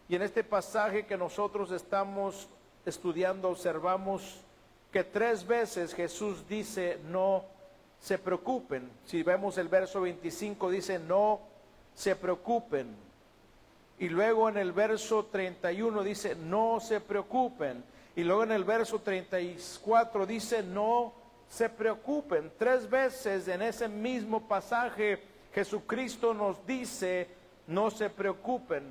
Y en este pasaje que nosotros estamos estudiando, observamos que 3 veces Jesús dice, no se preocupen. Si vemos el verso 25, dice, no se preocupen. Y luego en el verso 31 dice, no se preocupen. Y luego en el verso 34 dice, no se preocupen. 3 veces en ese mismo pasaje Jesucristo nos dice, no se preocupen.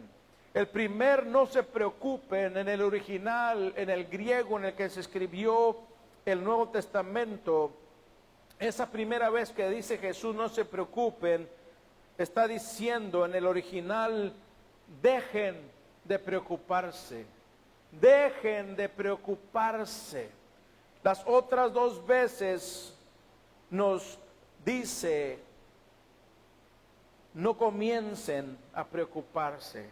El primer no se preocupen en el original, en el griego en el que se escribió el Nuevo Testamento, esa primera vez que dice Jesús no se preocupen, está diciendo en el original, dejen de preocuparse, dejen de preocuparse. Las otras 2 veces nos dice, no comiencen a preocuparse.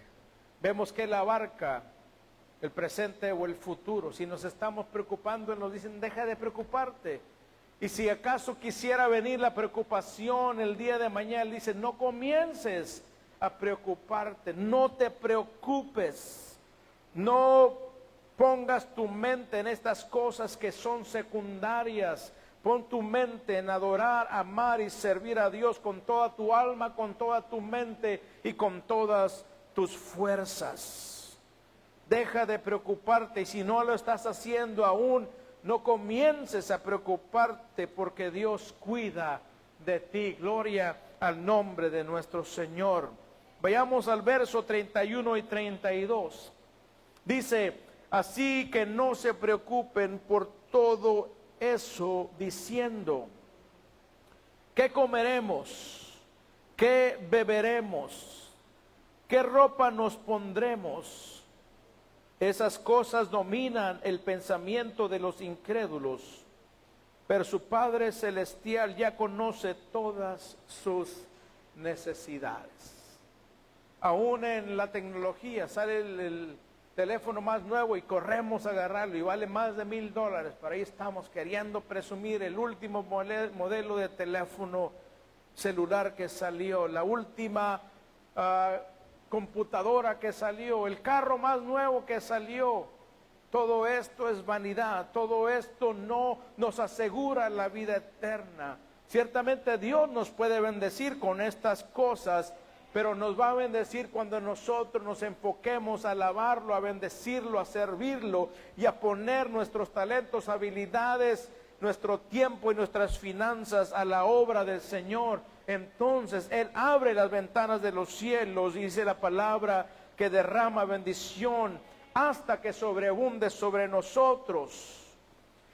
Vemos que Él abarca el presente o el futuro. Si nos estamos preocupando, nos dicen, deja de preocuparte. Y si acaso quisiera venir la preocupación el día de mañana, Él dice, no comiences a preocuparte, no te preocupes, no pongas tu mente en estas cosas que son secundarias. Pon tu mente en adorar, amar y servir a Dios con toda tu alma, con toda tu mente y con todas tus fuerzas. Deja de preocuparte, y si no lo estás haciendo aún, no comiences a preocuparte, porque Dios cuida de ti. Gloria al nombre de nuestro Señor. Vayamos al verso 31 y 32. Dice: así que no se preocupen por todo eso, diciendo: ¿qué comeremos? ¿Qué beberemos? ¿Qué ropa nos pondremos? Esas cosas dominan el pensamiento de los incrédulos, pero su Padre Celestial ya conoce todas sus necesidades. Aún en la tecnología sale el teléfono más nuevo y corremos a agarrarlo y vale más de $1,000. Por ahí estamos queriendo presumir el último modelo de teléfono celular que salió, la última computadora que salió, el carro más nuevo que salió. Todo esto es vanidad, todo esto no nos asegura la vida eterna. Ciertamente Dios nos puede bendecir con estas cosas, pero nos va a bendecir cuando nosotros nos enfoquemos a alabarlo, a bendecirlo, a servirlo y a poner nuestros talentos, habilidades, nuestro tiempo y nuestras finanzas a la obra del Señor. Entonces Él abre las ventanas de los cielos, dice la palabra, que derrama bendición hasta que sobreabunde sobre nosotros.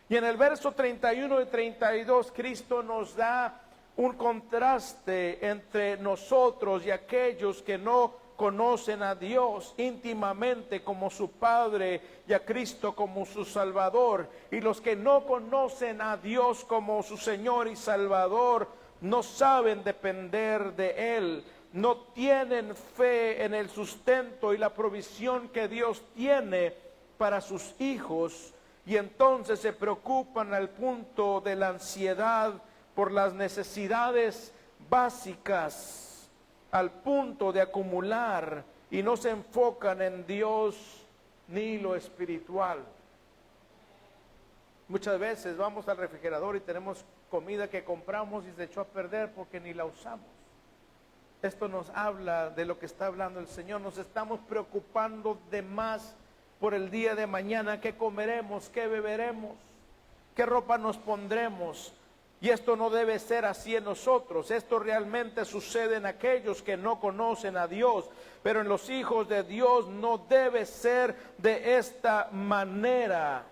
Y en el verso 31 y 32 Cristo nos da un contraste entre nosotros y aquellos que no conocen a Dios íntimamente como su Padre y a Cristo como su Salvador. Y los que no conocen a Dios como su Señor y Salvador no saben depender de Él, no tienen fe en el sustento y la provisión que Dios tiene para sus hijos, y entonces se preocupan al punto de la ansiedad por las necesidades básicas, al punto de acumular, y no se enfocan en Dios ni lo espiritual. Muchas veces vamos al refrigerador y tenemos comida que compramos y se echó a perder porque ni la usamos. Esto nos habla de lo que está hablando el Señor. Nos estamos preocupando de más por el día de mañana. ¿Qué comeremos? ¿Qué beberemos? ¿Qué ropa nos pondremos? Y esto no debe ser así en nosotros. Esto realmente sucede en aquellos que no conocen a Dios. Pero en los hijos de Dios no debe ser de esta manera.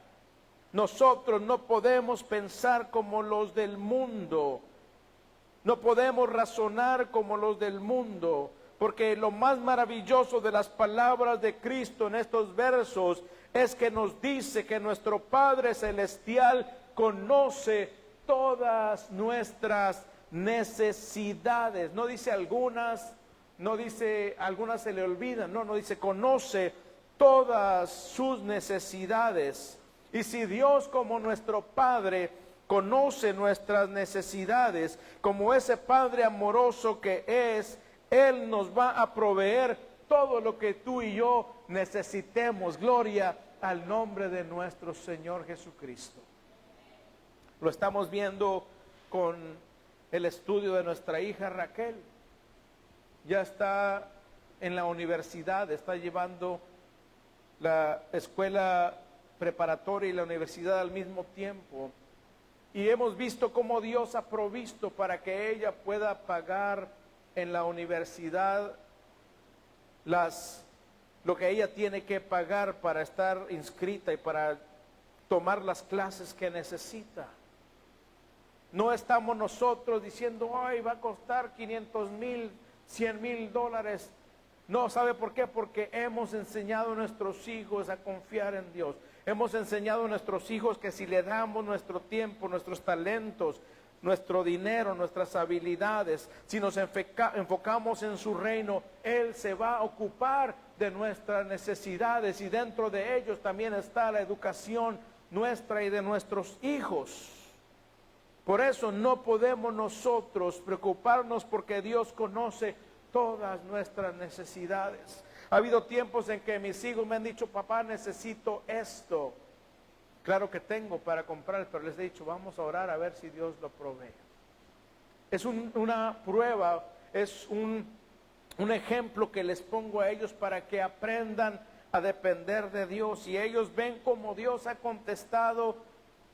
Nosotros no podemos pensar como los del mundo. No podemos razonar como los del mundo, porque lo más maravilloso de las palabras de Cristo en estos versos es que nos dice que nuestro Padre Celestial conoce todas nuestras necesidades. No dice algunas, no dice algunas se le olvidan, no dice conoce todas sus necesidades. Y si Dios como nuestro Padre conoce nuestras necesidades, como ese Padre amoroso que es, Él nos va a proveer todo lo que tú y yo necesitemos. Gloria al nombre de nuestro Señor Jesucristo. Lo estamos viendo con el estudio de nuestra hija Raquel. Ya está en la universidad, está llevando la escuela preparatoria y la universidad al mismo tiempo. Y hemos visto cómo Dios ha provisto para que ella pueda pagar en la universidad lo que ella tiene que pagar para estar inscrita y para tomar las clases que necesita. No estamos nosotros diciendo, ay, va a costar $500,000, $100,000. No, ¿sabe por qué? Porque hemos enseñado a nuestros hijos a confiar en Dios. Hemos enseñado a nuestros hijos que si le damos nuestro tiempo, nuestros talentos, nuestro dinero, nuestras habilidades, si nos enfocamos en su reino, Él se va a ocupar de nuestras necesidades, y dentro de ellos también está la educación nuestra y de nuestros hijos. Por eso no podemos nosotros preocuparnos, porque Dios conoce todas nuestras necesidades. Ha habido tiempos en que mis hijos me han dicho, papá, necesito esto. Claro que tengo para comprar, pero les he dicho, vamos a orar a ver si Dios lo provee. Es una prueba, es un ejemplo que les pongo a ellos para que aprendan a depender de Dios, y ellos ven cómo Dios ha contestado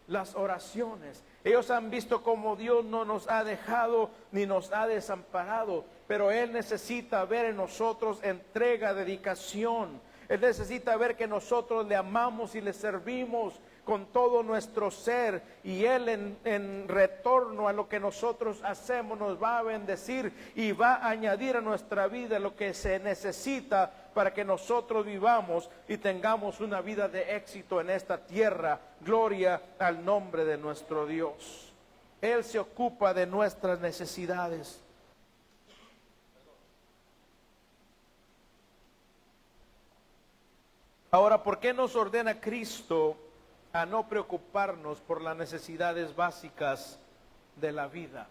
las oraciones. Ellos han visto cómo Dios no nos ha dejado ni nos ha desamparado, pero Él necesita ver en nosotros entrega, dedicación. Él necesita ver que nosotros le amamos y le servimos con todo nuestro ser, y Él en retorno a lo que nosotros hacemos nos va a bendecir y va a añadir a nuestra vida lo que se necesita para que nosotros vivamos y tengamos una vida de éxito en esta tierra. Gloria al nombre de nuestro Dios. Él se ocupa de nuestras necesidades. Ahora, ¿por qué nos ordena Cristo a no preocuparnos por las necesidades básicas de la vida?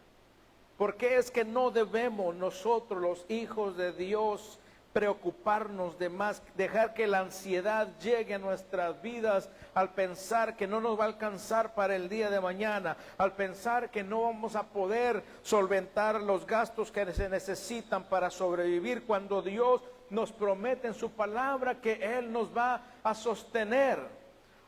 ¿Por qué es que no debemos nosotros, los hijos de Dios, preocuparnos de más, dejar que la ansiedad llegue a nuestras vidas al pensar que no nos va a alcanzar para el día de mañana, al pensar que no vamos a poder solventar los gastos que se necesitan para sobrevivir, cuando Dios nos promete en su palabra que Él nos va a sostener?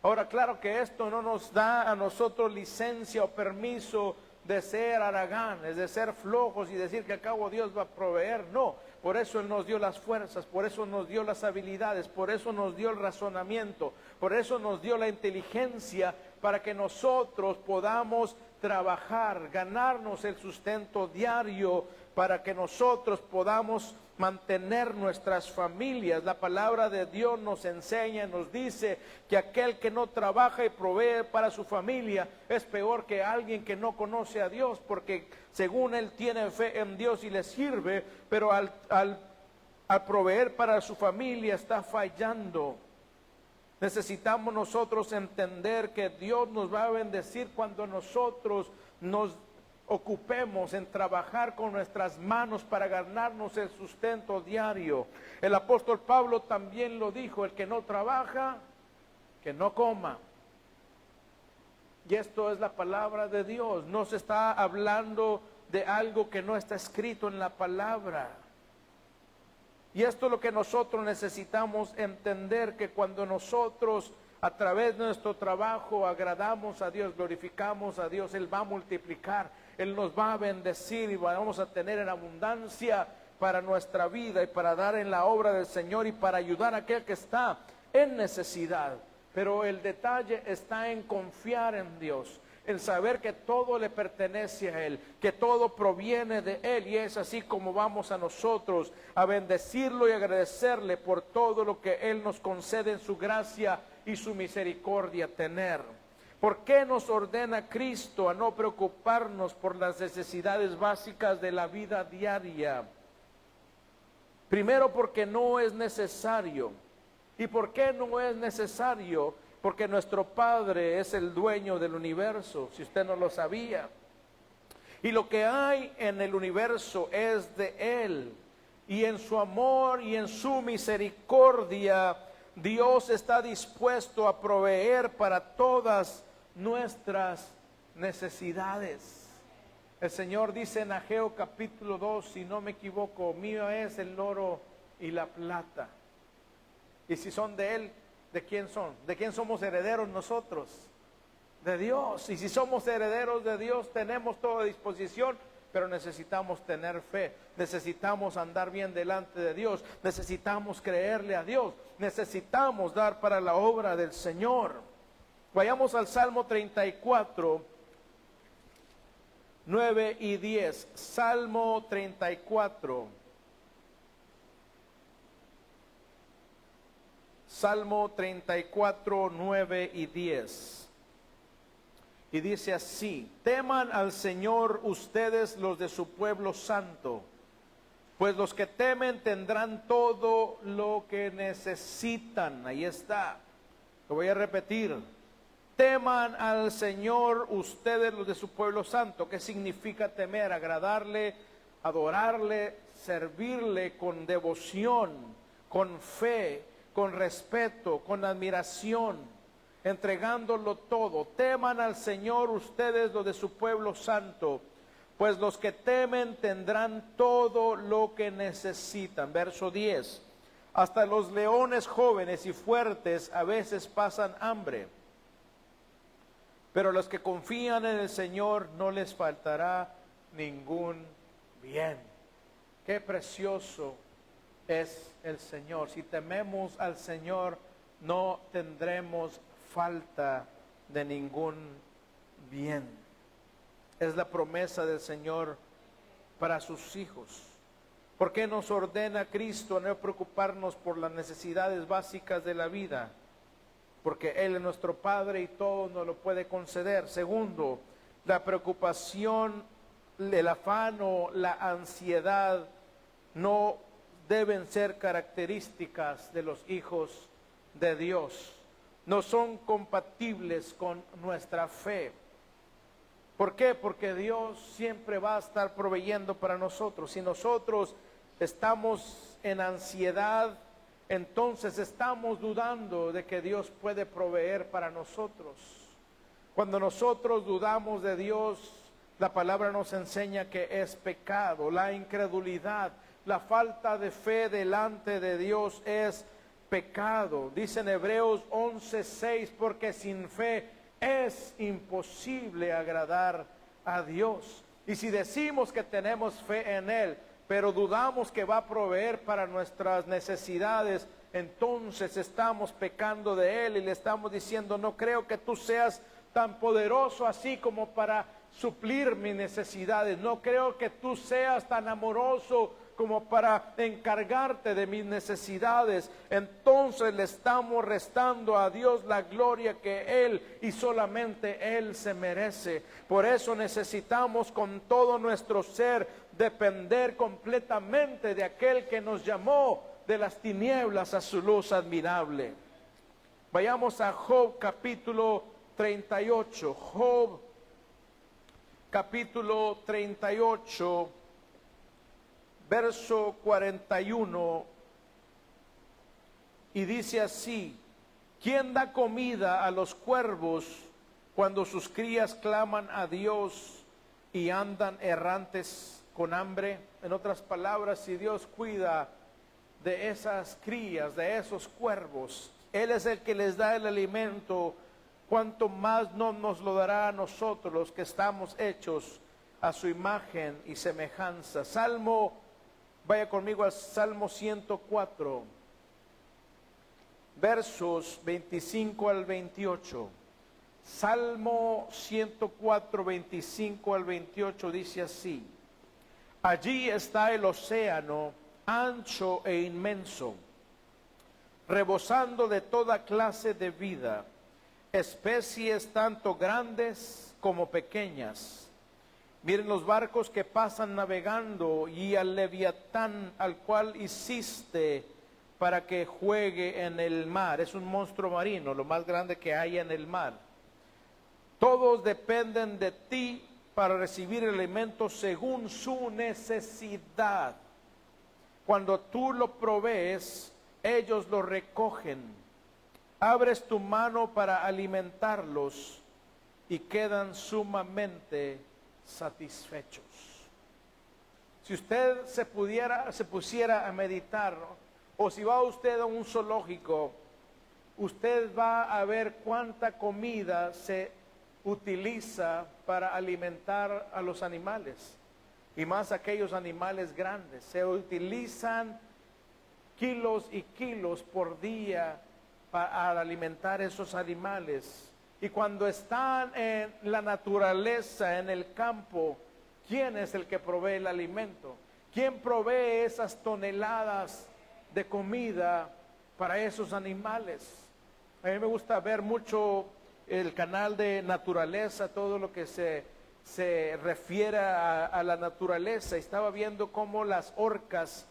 Ahora, claro que esto no nos da a nosotros licencia o permiso de ser haraganes, de ser flojos y decir que al cabo Dios va a proveer. No, por eso Él nos dio las fuerzas, por eso nos dio las habilidades, por eso nos dio el razonamiento, por eso nos dio la inteligencia, para que nosotros podamos trabajar, ganarnos el sustento diario, para que nosotros podamos mantener nuestras familias. La palabra de Dios nos enseña, nos dice que aquel que no trabaja y provee para su familia es peor que alguien que no conoce a Dios, porque según él tiene fe en Dios y le sirve, pero al proveer para su familia está fallando. Necesitamos nosotros entender que Dios nos va a bendecir cuando nosotros nos ocupemos en trabajar con nuestras manos para ganarnos el sustento diario. El apóstol Pablo también lo dijo: el que no trabaja, que no coma. Y esto es la palabra de Dios. No se está hablando de algo que no está escrito en la palabra. Y esto es lo que nosotros necesitamos entender, que cuando nosotros a través de nuestro trabajo agradamos a Dios, glorificamos a Dios, Él va a multiplicar, Él nos va a bendecir y vamos a tener en abundancia para nuestra vida y para dar en la obra del Señor y para ayudar a aquel que está en necesidad. Pero el detalle está en confiar en Dios, en saber que todo le pertenece a Él, que todo proviene de Él, y es así como vamos a nosotros a bendecirlo y agradecerle por todo lo que Él nos concede en su gracia y su misericordia tener. ¿Por qué nos ordena Cristo a no preocuparnos por las necesidades básicas de la vida diaria? Primero, porque no es necesario. ¿Y por qué no es necesario? Porque nuestro Padre es el dueño del universo, si usted no lo sabía. Y lo que hay en el universo es de Él. Y en su amor y en su misericordia, Dios está dispuesto a proveer para todas nuestras necesidades. El Señor dice en Ageo capítulo 2, si no me equivoco: mío es el oro y la plata. Y si son de Él, ¿de quién son? ¿De quién somos herederos nosotros? De Dios. Y si somos herederos de Dios, tenemos toda disposición, pero necesitamos tener fe, necesitamos andar bien delante de Dios, necesitamos creerle a Dios, necesitamos dar para la obra del Señor. Vayamos al Salmo 34, 9 y 10. Salmo 34. Salmo 34, 9 y 10. Y dice así: teman al Señor ustedes los de su pueblo santo, pues los que temen tendrán todo lo que necesitan. Ahí está. Lo voy a repetir. Teman al Señor ustedes los de su pueblo santo. ¿Qué significa temer? Agradarle, adorarle, servirle con devoción, con fe, con respeto, con admiración, entregándolo todo. Teman al Señor ustedes los de su pueblo santo, pues los que temen tendrán todo lo que necesitan. Verso 10. Hasta los leones jóvenes y fuertes a veces pasan hambre. Pero los que confían en el Señor no les faltará ningún bien. Qué precioso es el Señor. Si tememos al Señor, no tendremos falta de ningún bien. Es la promesa del Señor para sus hijos. ¿Por qué nos ordena Cristo a no preocuparnos por las necesidades básicas de la vida? Porque Él es nuestro Padre y todo nos lo puede conceder. Segundo, la preocupación, el afán o la ansiedad no deben ser características de los hijos de Dios. No son compatibles con nuestra fe. ¿Por qué? Porque Dios siempre va a estar proveyendo para nosotros. Si nosotros estamos en ansiedad, entonces estamos dudando de que Dios puede proveer para nosotros. Cuando nosotros dudamos de Dios, la palabra nos enseña que es pecado. La incredulidad, la falta de fe delante de Dios es pecado. Dice en Hebreos 11:6, porque sin fe es imposible agradar a Dios. Y si decimos que tenemos fe en Él, pero dudamos que va a proveer para nuestras necesidades, entonces estamos pecando de Él y le estamos diciendo: no creo que tú seas tan poderoso así como para suplir mis necesidades. No creo que tú seas tan amoroso como para encargarte de mis necesidades. Entonces le estamos restando a Dios la gloria que Él y solamente Él se merece. Por eso necesitamos con todo nuestro ser depender completamente de aquel que nos llamó de las tinieblas a su luz admirable. Vayamos a Job capítulo 38. Job capítulo 38. Verso 41, y dice así: ¿quién da comida a los cuervos cuando sus crías claman a Dios y andan errantes con hambre? En otras palabras, si Dios cuida de esas crías, de esos cuervos, Él es el que les da el alimento, ¿cuánto más no nos lo dará a nosotros, los que estamos hechos a su imagen y semejanza? Vaya conmigo al Salmo 104, versos 25 al 28. Salmo 104, 25 al 28 dice así: allí está el océano, ancho e inmenso, rebosando de toda clase de vida, especies tanto grandes como pequeñas. Miren los barcos que pasan navegando, y al leviatán al cual hiciste para que juegue en el mar. Es un monstruo marino, lo más grande que hay en el mar. Todos dependen de ti para recibir el alimento según su necesidad. Cuando tú lo provees, ellos lo recogen. Abres tu mano para alimentarlos y quedan sumamente satisfechos. Si usted se pusiera a meditar, o si va usted a un zoológico, usted va a ver cuánta comida se utiliza para alimentar a los animales, y más aquellos animales grandes. Se utilizan kilos y kilos por día para alimentar esos animales. Y cuando están en la naturaleza, en el campo, ¿quién es el que provee el alimento? ¿Quién provee esas toneladas de comida para esos animales? A mí me gusta ver mucho el canal de naturaleza, todo lo que se refiere a la naturaleza. Estaba viendo cómo las orcas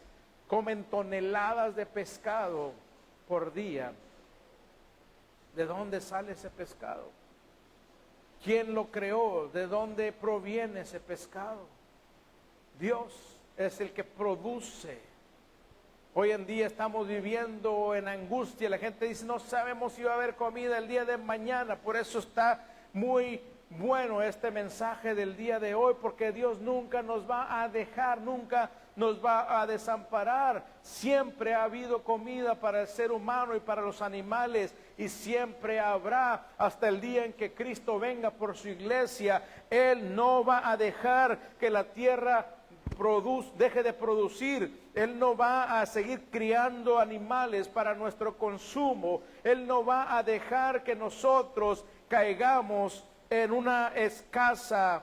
comen toneladas de pescado por día. ¿De dónde sale ese pescado? ¿Quién lo creó? ¿De dónde proviene ese pescado? Dios es el que produce. Hoy en día estamos viviendo en angustia. La gente dice: no sabemos si va a haber comida el día de mañana. Por eso está muy bueno este mensaje del día de hoy, porque Dios nunca nos va a dejar, nunca nos va a desamparar. Siempre ha habido comida para el ser humano y para los animales, y siempre habrá hasta el día en que Cristo venga por su iglesia. Él no va a dejar que la tierra deje de producir. Él no va a seguir criando animales para nuestro consumo. Él no va a dejar que nosotros caigamos en una escasa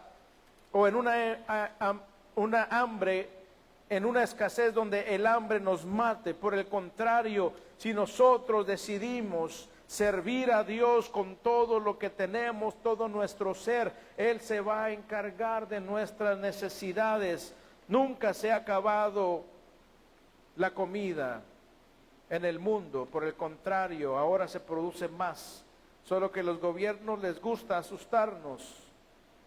o en una hambre, en una escasez donde el hambre nos mate. Por el contrario, si nosotros decidimos servir a Dios con todo lo que tenemos, todo nuestro ser, Él se va a encargar de nuestras necesidades. Nunca se ha acabado la comida en el mundo, por el contrario, ahora se produce más. Solo que a los gobiernos les gusta asustarnos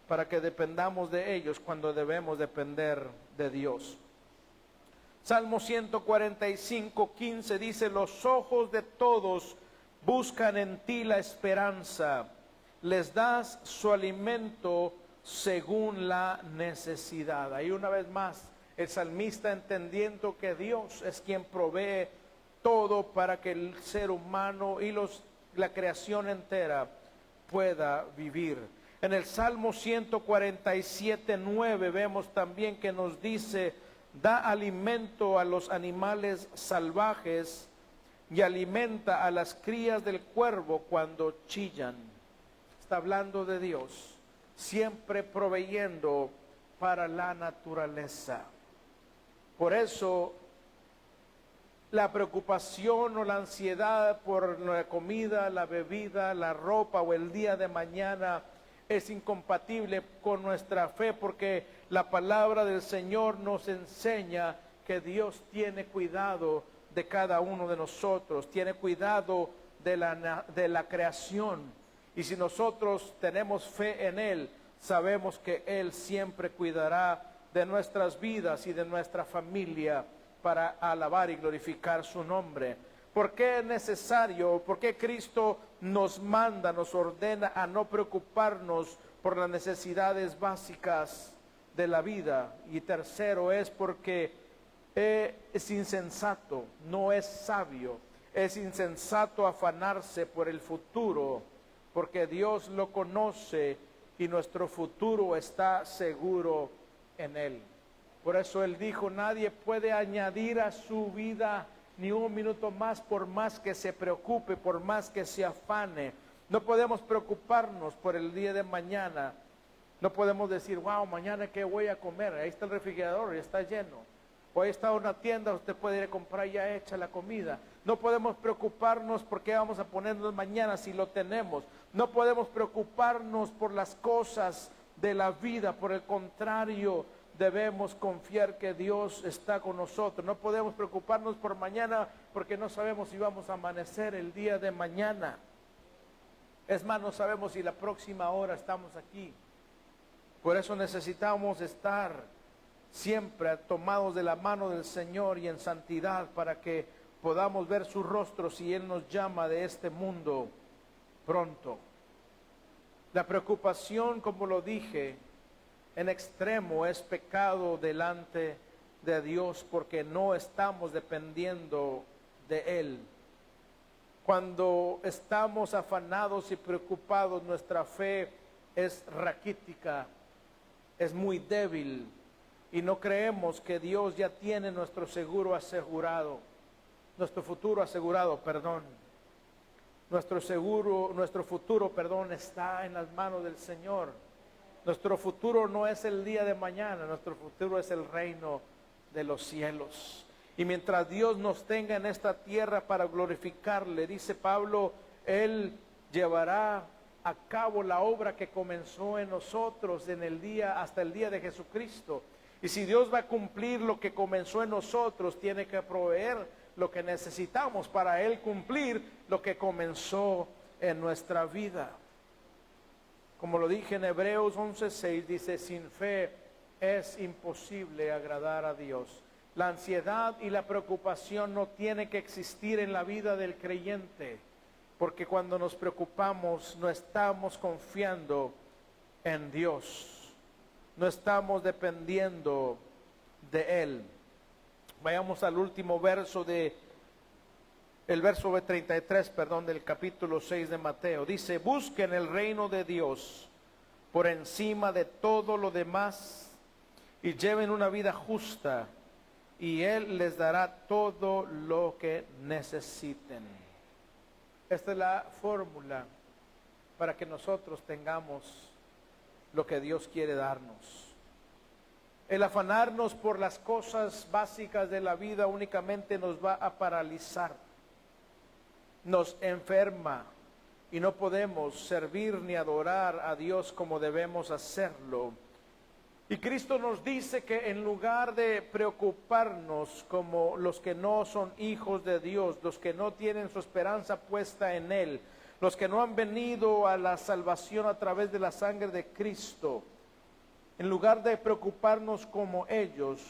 para que dependamos de ellos cuando debemos depender de Dios. Salmo 145:15 dice: los ojos de todos buscan en ti la esperanza, les das su alimento según la necesidad. Ahí una vez más, el salmista, entendiendo que Dios es quien provee todo para que el ser humano y la creación entera pueda vivir. En el Salmo 147:9 vemos también que nos dice: da alimento a los animales salvajes y alimenta a las crías del cuervo cuando chillan. Está hablando de Dios, siempre proveyendo para la naturaleza. Por eso la preocupación o la ansiedad por la comida, la bebida, la ropa o el día de mañana es incompatible con nuestra fe, porque la palabra del Señor nos enseña que Dios tiene cuidado de cada uno de nosotros, tiene cuidado de la creación. Y si nosotros tenemos fe en Él, sabemos que Él siempre cuidará de nuestras vidas y de nuestra familia para alabar y glorificar su nombre. ¿Por qué es necesario? ¿Por qué Cristo nos manda, nos ordena a no preocuparnos por las necesidades básicas de la vida? Y tercero, es porque es insensato, no es sabio. Es insensato afanarse por el futuro, porque Dios lo conoce y nuestro futuro está seguro en Él. Por eso Él dijo: nadie puede añadir a su vida ni un minuto más, por más que se preocupe, por más que se afane. No podemos preocuparnos por el día de mañana. No podemos decir: wow, mañana qué voy a comer, ahí está el refrigerador y está lleno. O ahí está una tienda, usted puede ir a comprar ya hecha la comida. No podemos preocuparnos por qué vamos a ponernos mañana si lo tenemos. No podemos preocuparnos por las cosas de la vida. Por el contrario, debemos confiar que Dios está con nosotros. No podemos preocuparnos por mañana, porque no sabemos si vamos a amanecer el día de mañana. Es más, no sabemos si la próxima hora estamos aquí. Por eso necesitamos estar siempre tomados de la mano del Señor y en santidad, para que podamos ver su rostro si Él nos llama de este mundo pronto. La preocupación, como lo dije, en extremo es pecado delante de Dios, porque no estamos dependiendo de Él. Cuando estamos afanados y preocupados, nuestra fe es raquítica, es muy débil, y no creemos que Dios ya tiene nuestro seguro asegurado, nuestro futuro asegurado, perdón. Nuestro futuro, está en las manos del Señor. Nuestro futuro no es el día de mañana, nuestro futuro es el reino de los cielos. Y mientras Dios nos tenga en esta tierra para glorificarle, dice Pablo, Él llevará a cabo la obra que comenzó en nosotros hasta el día de Jesucristo. Y si Dios va a cumplir lo que comenzó en nosotros, tiene que proveer lo que necesitamos para Él cumplir lo que comenzó en nuestra vida. Como lo dije en Hebreos 11:6, dice: sin fe es imposible agradar a Dios. La ansiedad y la preocupación no tiene que existir en la vida del creyente, porque cuando nos preocupamos no estamos confiando en Dios, no estamos dependiendo de Él. Vayamos al último verso el verso 33, del capítulo 6 de Mateo. Dice: busquen el reino de Dios por encima de todo lo demás y lleven una vida justa, y Él les dará todo lo que necesiten. Esta es la fórmula para que nosotros tengamos lo que Dios quiere darnos. El afanarnos por las cosas básicas de la vida únicamente nos va a paralizar, nos enferma, y no podemos servir ni adorar a Dios como debemos hacerlo. Y Cristo nos dice que en lugar de preocuparnos como los que no son hijos de Dios, los que no tienen su esperanza puesta en Él, los que no han venido a la salvación a través de la sangre de Cristo, en lugar de preocuparnos como ellos,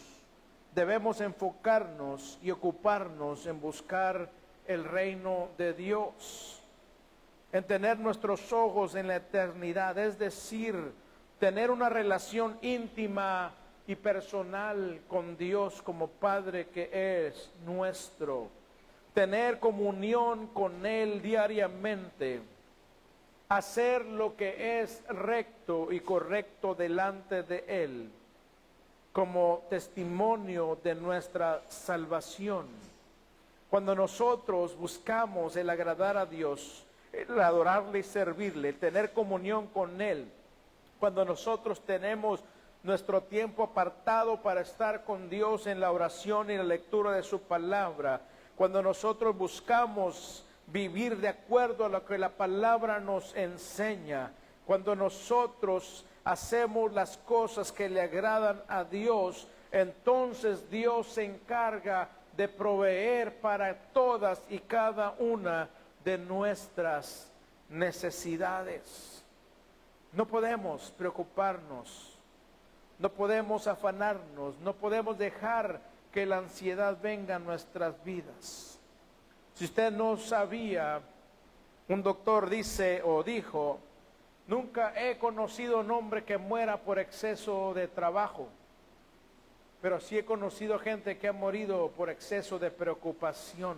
debemos enfocarnos y ocuparnos en buscar el reino de Dios, en tener nuestros ojos en la eternidad, es decir, tener una relación íntima y personal con Dios como Padre que es nuestro, tener comunión con Él diariamente, hacer lo que es recto y correcto delante de Él, como testimonio de nuestra salvación. Cuando nosotros buscamos el agradar a Dios, el adorarle y servirle, el tener comunión con Él, cuando nosotros tenemos nuestro tiempo apartado para estar con Dios en la oración y la lectura de su palabra, cuando nosotros buscamos vivir de acuerdo a lo que la palabra nos enseña, cuando nosotros hacemos las cosas que le agradan a Dios, entonces Dios se encarga de proveer para todas y cada una de nuestras necesidades. No podemos preocuparnos, no podemos afanarnos, no podemos dejar que la ansiedad venga a nuestras vidas. Si usted no sabía, un doctor dice o dijo: nunca he conocido un hombre que muera por exceso de trabajo, pero sí he conocido gente que ha morido por exceso de preocupación,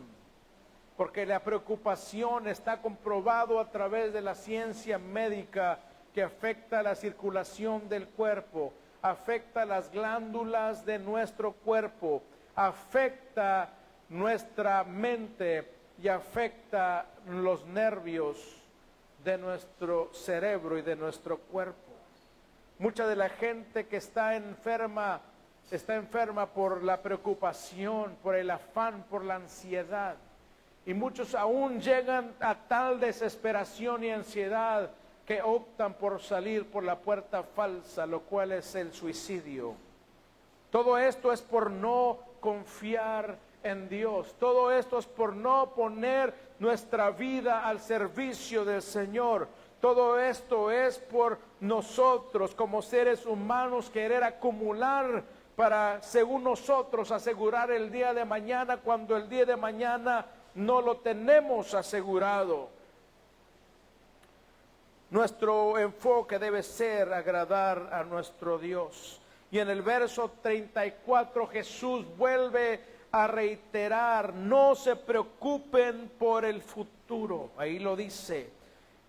porque la preocupación está comprobado a través de la ciencia médica que afecta la circulación del cuerpo, afecta las glándulas de nuestro cuerpo, afecta nuestra mente y afecta los nervios de nuestro cerebro y de nuestro cuerpo. Mucha de la gente que está enferma por la preocupación, por el afán, por la ansiedad. Y muchos aún llegan a tal desesperación y ansiedad que optan por salir por la puerta falsa, lo cual es el suicidio. Todo esto es por no confiar en Dios. Todo esto es por no poner nuestra vida al servicio del Señor. Todo esto es por nosotros como seres humanos querer acumular para, según nosotros, asegurar el día de mañana, cuando el día de mañana no lo tenemos asegurado. Nuestro enfoque debe ser agradar a nuestro Dios. Y en el verso 34 Jesús vuelve a reiterar: no se preocupen por el futuro. Ahí lo dice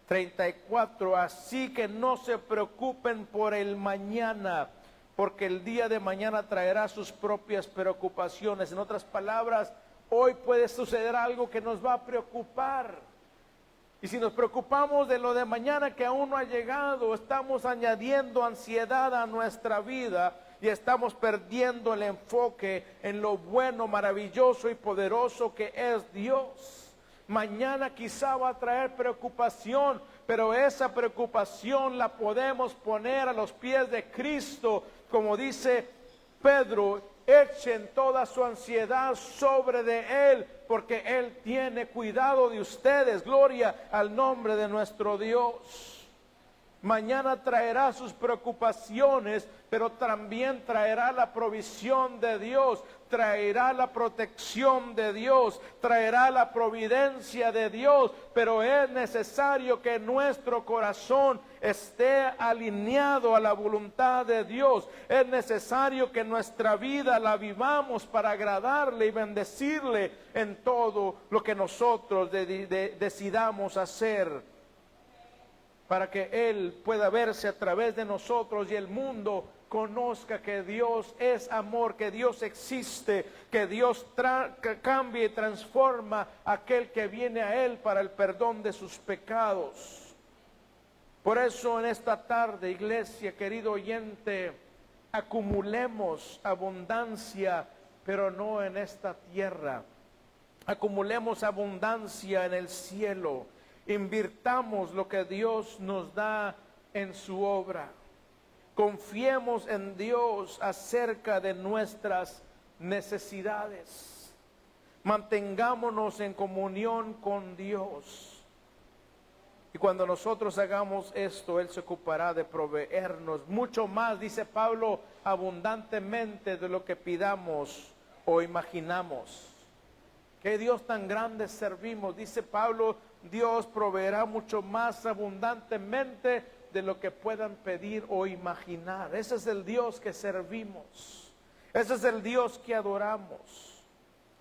34, así que no se preocupen por el mañana, porque el día de mañana traerá sus propias preocupaciones. En otras palabras, hoy puede suceder algo que nos va a preocupar. Y si nos preocupamos de lo de mañana que aún no ha llegado, estamos añadiendo ansiedad a nuestra vida y estamos perdiendo el enfoque en lo bueno, maravilloso y poderoso que es Dios. Mañana quizá va a traer preocupación, pero esa preocupación la podemos poner a los pies de Cristo, como dice Pedro: echen toda su ansiedad sobre de Él, porque Él tiene cuidado de ustedes. Gloria al nombre de nuestro Dios. Mañana traerá sus preocupaciones, pero también traerá la provisión de Dios. traerá la protección de Dios, traerá la providencia de Dios, pero es necesario que nuestro corazón esté alineado a la voluntad de Dios. Es necesario que nuestra vida la vivamos para agradarle y bendecirle en todo lo que nosotros decidamos hacer, para que Él pueda verse a través de nosotros y el mundo conozca que Dios es amor, que Dios existe, que Dios cambia y transforma a aquel que viene a Él para el perdón de sus pecados. Por eso en esta tarde, iglesia, querido oyente, acumulemos abundancia, pero no en esta tierra. Acumulemos abundancia en el cielo. Invirtamos lo que Dios nos da en su obra. Confiemos en Dios acerca de nuestras necesidades. Mantengámonos en comunión con Dios. Y cuando nosotros hagamos esto, Él se ocupará de proveernos mucho más, dice Pablo, abundantemente de lo que pidamos o imaginamos. ¿Qué Dios tan grande servimos? Dice Pablo, Dios proveerá mucho más abundantemente de lo que puedan pedir o imaginar. Ese es el Dios que servimos. Ese es el Dios que adoramos.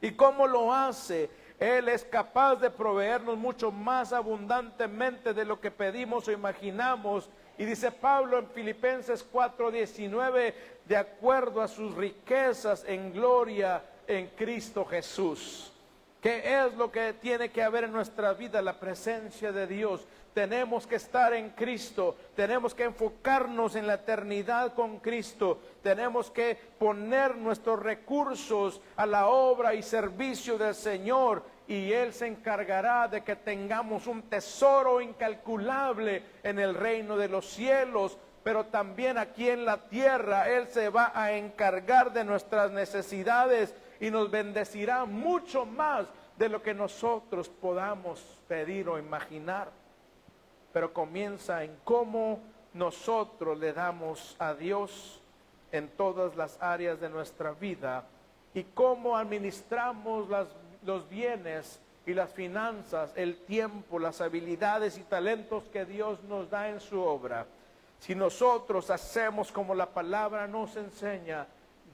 ¿Y cómo lo hace? Él es capaz de proveernos mucho más abundantemente de lo que pedimos o imaginamos. Y dice Pablo en Filipenses 4:19, de acuerdo a sus riquezas en gloria en Cristo Jesús. ¿Qué es lo que tiene que haber en nuestra vida? La presencia de Dios. Tenemos que estar en Cristo, tenemos que enfocarnos en la eternidad con Cristo, tenemos que poner nuestros recursos a la obra y servicio del Señor, y Él se encargará de que tengamos un tesoro incalculable en el reino de los cielos, pero también aquí en la tierra Él se va a encargar de nuestras necesidades y nos bendecirá mucho más de lo que nosotros podamos pedir o imaginar. Pero comienza en cómo nosotros le damos a Dios en todas las áreas de nuestra vida y cómo administramos los bienes y las finanzas, el tiempo, las habilidades y talentos que Dios nos da en su obra. Si nosotros hacemos como la palabra nos enseña,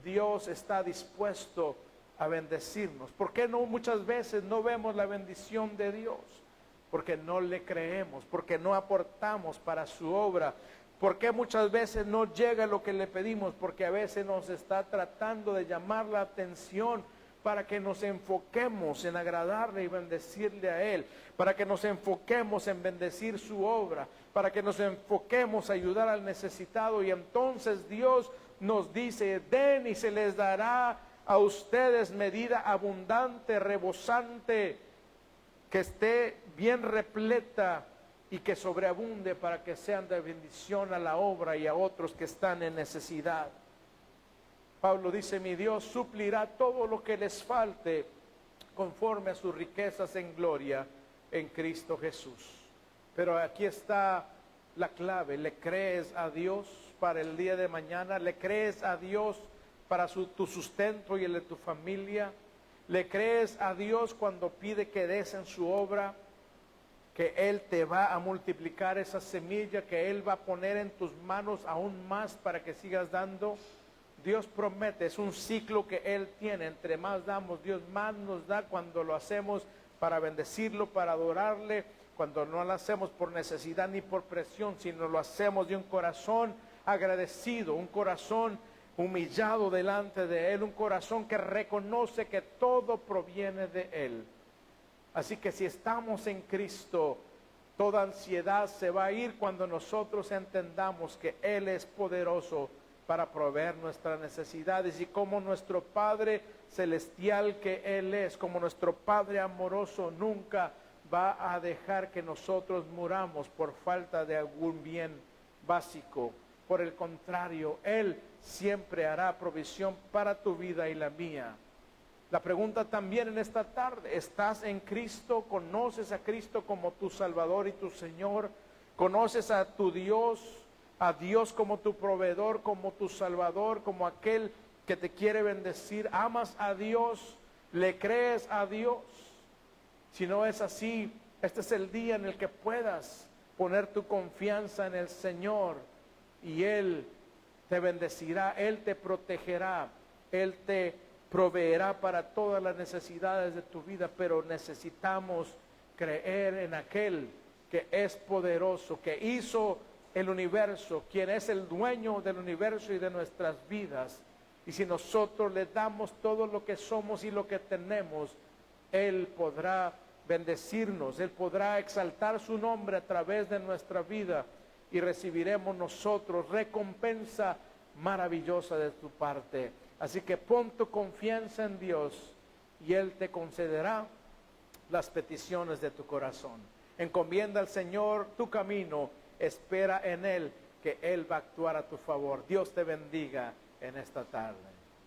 Dios está dispuesto a bendecirnos. ¿Por qué no muchas veces no vemos la bendición de Dios? Porque no le creemos, porque no aportamos para su obra. Porque muchas veces no llega lo que le pedimos, porque a veces nos está tratando de llamar la atención para que nos enfoquemos en agradarle y bendecirle a Él, para que nos enfoquemos en bendecir su obra, para que nos enfoquemos a ayudar al necesitado. Y entonces Dios nos dice, den y se les dará a ustedes medida abundante, rebosante, que esté bien repleta y que sobreabunde, para que sean de bendición a la obra y a otros que están en necesidad. Pablo dice, mi Dios suplirá todo lo que les falte conforme a sus riquezas en gloria en Cristo Jesús. Pero aquí está la clave: ¿le crees a Dios para el día de mañana? ¿Le crees a Dios para tu sustento y el de tu familia? ¿Le crees a Dios cuando pide que des en su obra, que Él te va a multiplicar esa semilla, que Él va a poner en tus manos aún más para que sigas dando? Dios promete, es un ciclo que Él tiene. Entre más damos, Dios más nos da cuando lo hacemos para bendecirlo, para adorarle, cuando no lo hacemos por necesidad ni por presión, sino lo hacemos de un corazón agradecido, un corazón humillado delante de Él, un corazón que reconoce que todo proviene de Él. Así que si estamos en Cristo, toda ansiedad se va a ir cuando nosotros entendamos que Él es poderoso para proveer nuestras necesidades, y como nuestro Padre celestial que Él es, como nuestro Padre amoroso, nunca va a dejar que nosotros muramos por falta de algún bien básico. Por el contrario, Él siempre hará provisión para tu vida y la mía. La pregunta también en esta tarde: ¿estás en Cristo? ¿Conoces a Cristo como tu Salvador y tu Señor? ¿Conoces a tu Dios, a Dios como tu proveedor, como tu Salvador, como aquel que te quiere bendecir. ¿Amas a Dios? ¿Le crees a Dios? Si no es así, este es el día en el que puedas poner tu confianza en el Señor y Él te bendecirá, Él te protegerá, Él te proveerá para todas las necesidades de tu vida, pero necesitamos creer en aquel que es poderoso, que hizo el universo, quien es el dueño del universo y de nuestras vidas. Y si nosotros le damos todo lo que somos y lo que tenemos, Él podrá bendecirnos, Él podrá exaltar su nombre a través de nuestra vida y recibiremos nosotros recompensa maravillosa de tu parte. Así que pon tu confianza en Dios y Él te concederá las peticiones de tu corazón. Encomienda al Señor tu camino, espera en Él, que Él va a actuar a tu favor. Dios te bendiga en esta tarde.